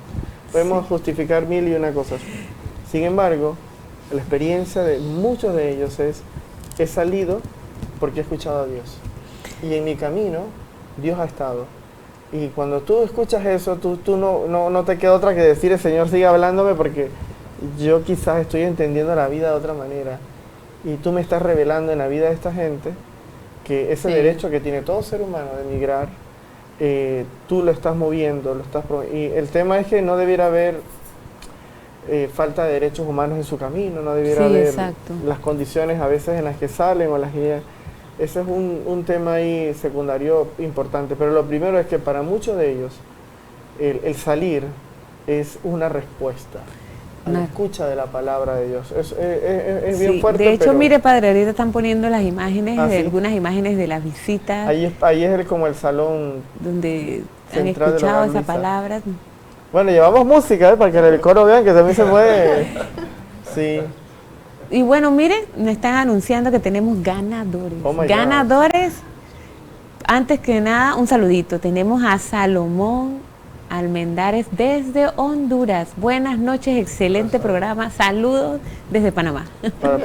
Podemos justificar mil y una cosas. Sin embargo, la experiencia de muchos de ellos es, he salido porque he escuchado a Dios. Y en mi camino, Dios ha estado. Y cuando tú escuchas eso, tú no te queda otra que decir, el Señor sigue hablándome porque yo quizás estoy entendiendo la vida de otra manera. Y tú me estás revelando en la vida de esta gente que ese derecho que tiene todo ser humano de emigrar, tú lo estás moviendo, y el tema es que no debiera haber falta de derechos humanos en su camino, no debiera haber las condiciones a veces en las que salen o las que... Ese es un tema ahí secundario importante, pero lo primero es que para muchos de ellos el salir es una respuesta a la escucha de la palabra de Dios. Es bien fuerte. De hecho, pero... mire, padre, ahorita están poniendo las imágenes, algunas imágenes de las visitas. Ahí es como el salón donde han escuchado esa palabra. Bueno, llevamos música, para que el coro vean que también se puede. Sí. Y bueno, miren, me están anunciando que tenemos ganadores. Oh my ganadores. Antes que nada, un saludito. Tenemos a Salomón Almendares desde Honduras. Buenas noches, excelente programa. Saludos desde Panamá. Para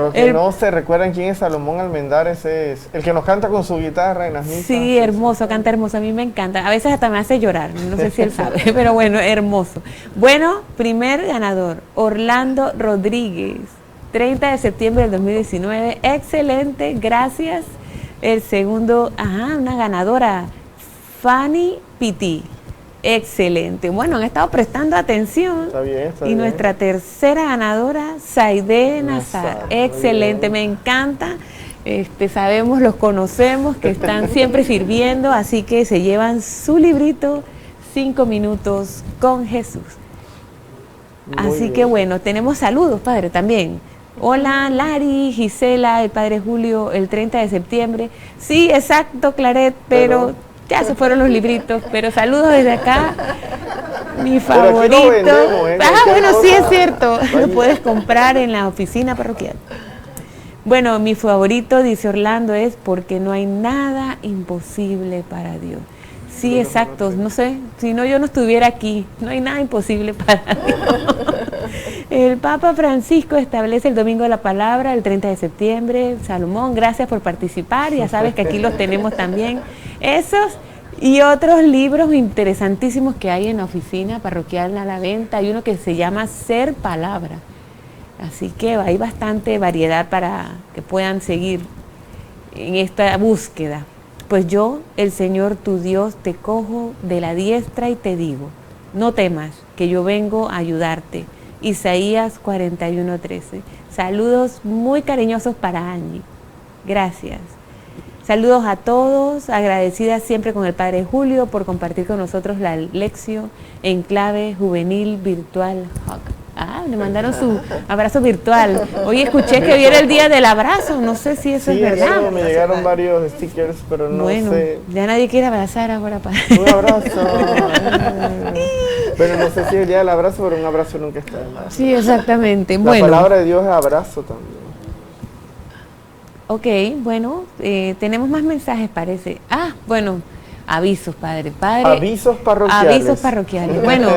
los que no se recuerdan quién es Salomón Almendares, es el que nos canta con su guitarra en las misas. Sí, hermoso, canta hermoso. A mí me encanta. A veces hasta me hace llorar. No sé si él sabe, pero bueno, hermoso. Bueno, primer ganador, Orlando Rodríguez. 30 de septiembre del 2019, excelente, gracias. El segundo, una ganadora, Fanny Piti, excelente. Bueno, han estado prestando atención. Está bien. Y nuestra tercera ganadora, Saide Nazar, excelente, me encanta. Sabemos, los conocemos, que están siempre sirviendo, así que se llevan su librito, 5 minutos con Jesús. Así que bueno, tenemos saludos, padre, también. Hola, Lari, Gisela, el padre Julio, el 30 de septiembre. Sí, exacto, Claret, pero ya se fueron los libritos. Pero saludos desde acá. Mi favorito. Lo vendemos, bueno, sí es cierto. Lo puedes comprar en la oficina parroquial. Bueno, mi favorito, dice Orlando, es porque no hay nada imposible para Dios. Sí, exacto. No sé, si no yo no estuviera aquí. No hay nada imposible para Dios. El Papa Francisco establece el Domingo de la Palabra el 30 de septiembre. Salomón, gracias por participar. Ya sabes que aquí los tenemos también. Esos y otros libros interesantísimos que hay en la oficina parroquial a la venta. Hay uno que se llama Ser Palabra. Así que hay bastante variedad para que puedan seguir en esta búsqueda. Pues yo, el Señor tu Dios, te cojo de la diestra y te digo, no temas, que yo vengo a ayudarte. Isaías 41:13. Saludos muy cariñosos para Angie. Gracias. Saludos a todos, agradecida siempre con el Padre Julio por compartir con nosotros la lección en clave juvenil virtual Hug. Le mandaron su abrazo virtual. Hoy escuché que hoy era el día del abrazo, no sé si eso es verdad. Sí, me llegaron varios stickers, pero no sé. Ya nadie quiere abrazar ahora. Un abrazo. Pero no sé si es el día del abrazo, pero un abrazo nunca está de más. Sí, exactamente. La palabra de Dios es abrazo también. Ok, bueno, tenemos más mensajes, parece. Bueno, Avisos, Padre. Padre. Avisos parroquiales. Avisos parroquiales. Bueno,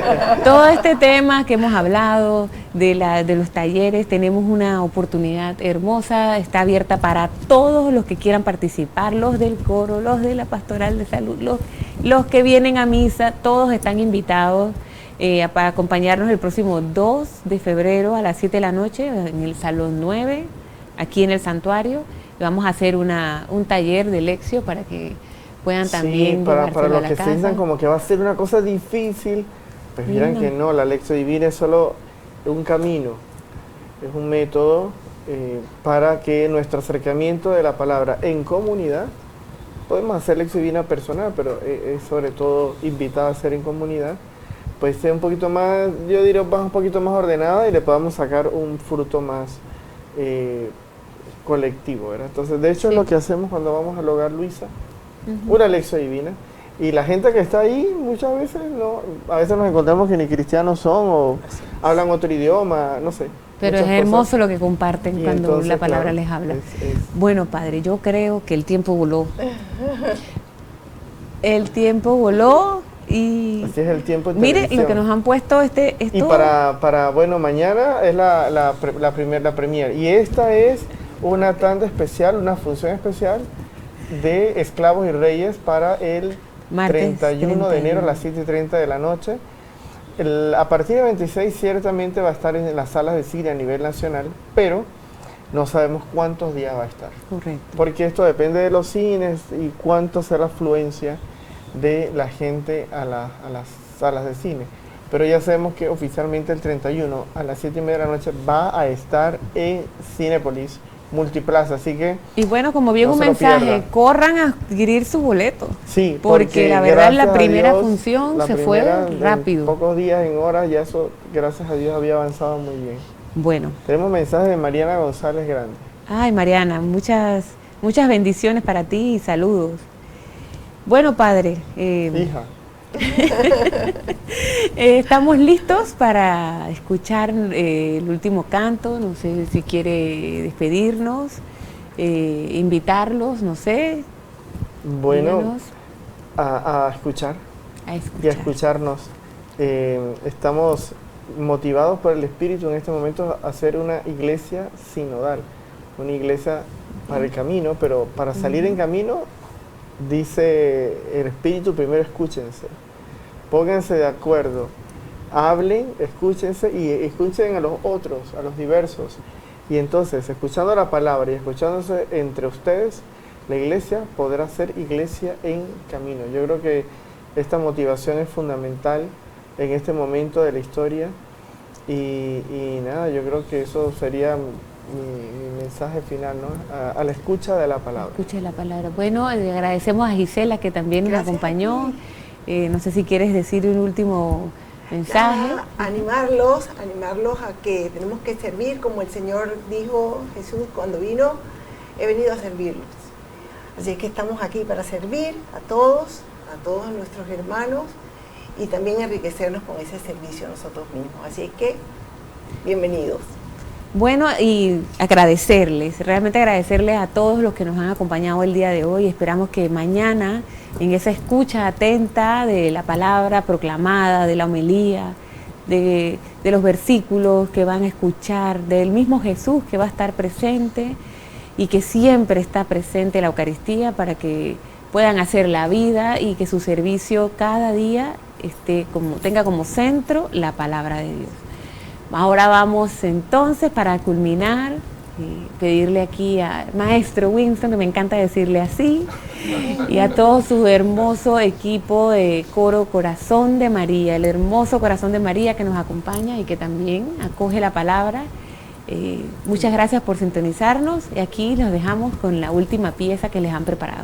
todo este tema que hemos hablado de los talleres, tenemos una oportunidad hermosa, está abierta para todos los que quieran participar, los del coro, los de la pastoral de salud, los que vienen a misa, todos están invitados para acompañarnos el próximo 2 de febrero a las 7 de la noche en el Salón 9, aquí en el santuario. Vamos a hacer un taller de lección para que puedan también para los que sientan como que va a ser una cosa difícil, pues miran que no, la lección divina es solo un camino, es un método para que nuestro acercamiento de la palabra en comunidad, podemos hacer lección divina personal, pero es sobre todo invitado a hacer en comunidad, pues sea un poquito más, yo diría un poquito más ordenada y le podamos sacar un fruto más colectivo, ¿verdad? Entonces, de hecho, es lo que hacemos cuando vamos al hogar Luisa, una lección divina, y la gente que está ahí muchas veces a veces nos encontramos que ni cristianos son o hablan otro idioma, no sé. Pero es hermoso lo que comparten cuando entonces, la palabra les habla. Bueno, Padre, yo creo que el tiempo voló. El tiempo voló y... Así es el tiempo. Mire lo que nos han puesto esto. Y para bueno, mañana es la premier, y esta es una tanda especial, una función especial de Esclavos y Reyes para el martes 31 de enero a las 7:30 de la noche. A partir del 26 ciertamente va a estar en las salas de cine a nivel nacional, pero no sabemos cuántos días va a estar. Correcto. Porque esto depende de los cines y cuánto será la afluencia de la gente a las salas de cine. Pero ya sabemos que oficialmente el 31 a las 7:30 de la noche va a estar en Cinépolis Multiplaza, así que... Y bueno, como bien un mensaje, corran a adquirir su boleto. Sí, porque la verdad la primera función se fue rápido. En pocos días, en horas, ya eso, gracias a Dios, había avanzado muy bien. Bueno. Tenemos mensajes de Mariana González Grande. Ay, Mariana, muchas bendiciones para ti y saludos. Bueno, Padre. Hija. Estamos listos para escuchar el último canto. No sé si quiere despedirnos, invitarlos, no sé. Bueno, a escuchar y a escucharnos. Estamos motivados por el Espíritu en este momento a hacer una iglesia sinodal, una iglesia para el camino, pero para salir en camino, dice el Espíritu, primero escúchense. Pónganse de acuerdo, hablen, escúchense y escuchen a los otros, a los diversos. Y entonces, escuchando la palabra y escuchándose entre ustedes, la iglesia podrá ser iglesia en camino. Yo creo que esta motivación es fundamental en este momento de la historia. Y nada, yo creo que eso sería mi mensaje final, ¿no? A la escucha de la palabra. Escucha de la palabra. Bueno, le agradecemos a Gisela que también nos acompañó. No sé si quieres decir un último mensaje. Animarlos a que tenemos que servir como el Señor dijo, Jesús cuando vino, he venido a servirlos. Así que estamos aquí para servir a todos nuestros hermanos y también enriquecernos con ese servicio nosotros mismos. Así que, bienvenidos. Bueno, y realmente agradecerles a todos los que nos han acompañado el día de hoy. Esperamos que mañana, en esa escucha atenta de la palabra proclamada, de la homilía, de los versículos que van a escuchar, del mismo Jesús que va a estar presente y que siempre está presente en la Eucaristía, para que puedan hacer la vida y que su servicio cada día tenga como centro la palabra de Dios. Ahora vamos entonces, para culminar, pedirle aquí al maestro Winston, que me encanta decirle así, y a todo su hermoso equipo de coro Corazón de María, el hermoso Corazón de María que nos acompaña y que también acoge la palabra. Muchas gracias por sintonizarnos, y aquí los dejamos con la última pieza que les han preparado.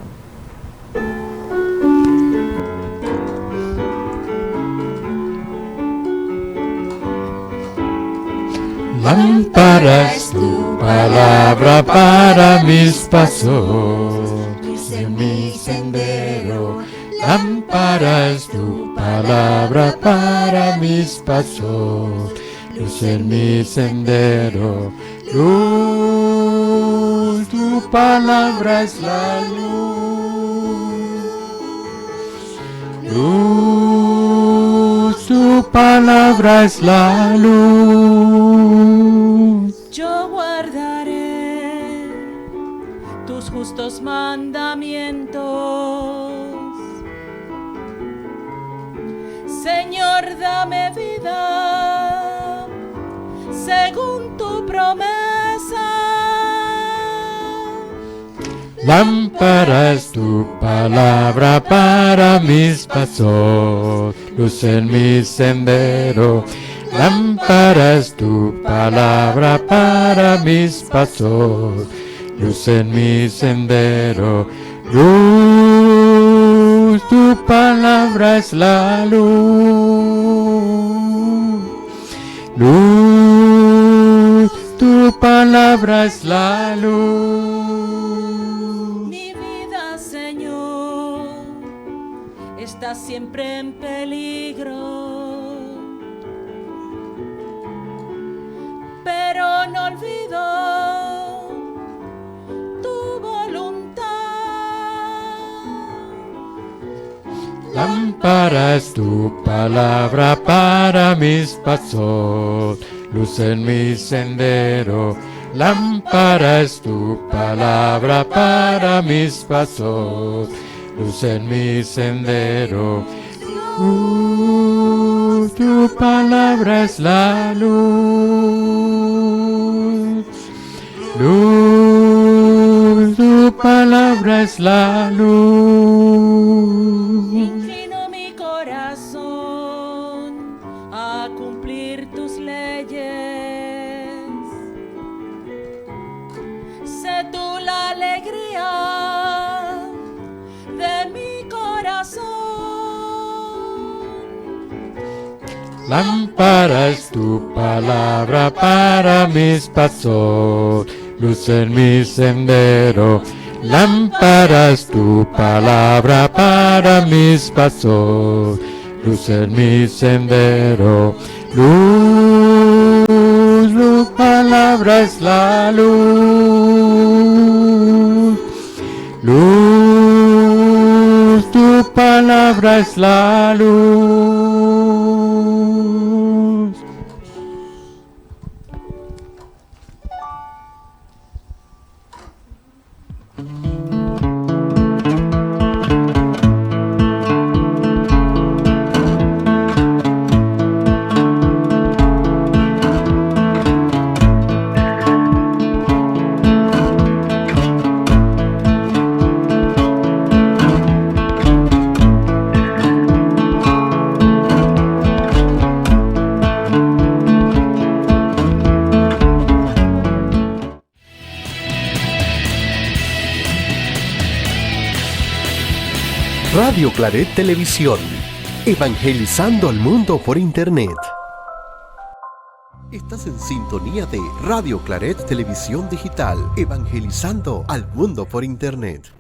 Lámpara es tu palabra para mis pasos, luz en mi sendero. Lámpara es tu palabra para mis pasos, luz en mi sendero. Luz, tu palabra es la luz. Luz, tu palabra es la luz. Yo guardaré tus justos mandamientos. Señor, dame vida según tu promesa. Lámpara es tu palabra para mis pasos, luz en mi sendero. Lámpara es tu palabra para mis pasos, luz en mi sendero. Luz, tu palabra es la luz. Luz, tu palabra es la luz. Mi vida, Señor, está siempre en peligro, pero no olvido tu voluntad. Lámpara es tu palabra para mis pasos, luz en mi sendero. Lámpara es tu palabra para mis pasos, luz en mi sendero. Luz, tu palabra es la luz. Luz, tu palabra es la luz. Inclino mi corazón a cumplir tus leyes. Sé tú la alegría de mi corazón. Lámpara es tu palabra para mis pasos, luz en mi sendero. Lámpara es tu palabra para mis pasos, luz en mi sendero. Luz, tu palabra es la luz. Luz, tu palabra es la luz. Radio Claret Televisión, evangelizando al mundo por Internet. Estás en sintonía de Radio Claret Televisión Digital, evangelizando al mundo por Internet.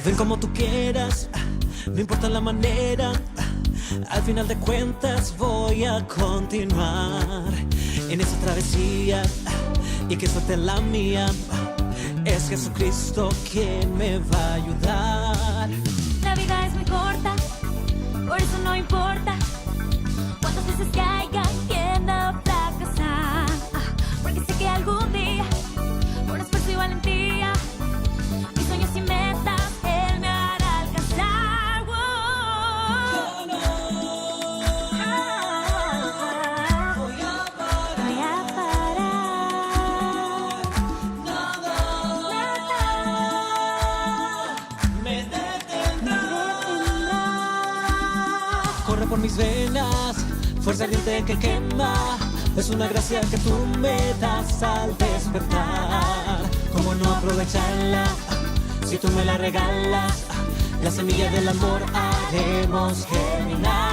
Ven como tú quieras, no importa la manera, al final de cuentas voy a continuar en esa travesía y que suelte la mía. Es Jesucristo quien me va a ayudar. La vida es muy corta, por eso no importa cuántas veces caiga, tienda a fracasar, porque sé que algún día, por esfuerzo y valentía, mis sueños y metas Él me hará alcanzar. por mis venas, fuerza ardiente que quema. Es una gracia que tú me das al despertar. ¿Cómo no aprovecharla si tú me la regalas? La semilla del amor haremos germinar.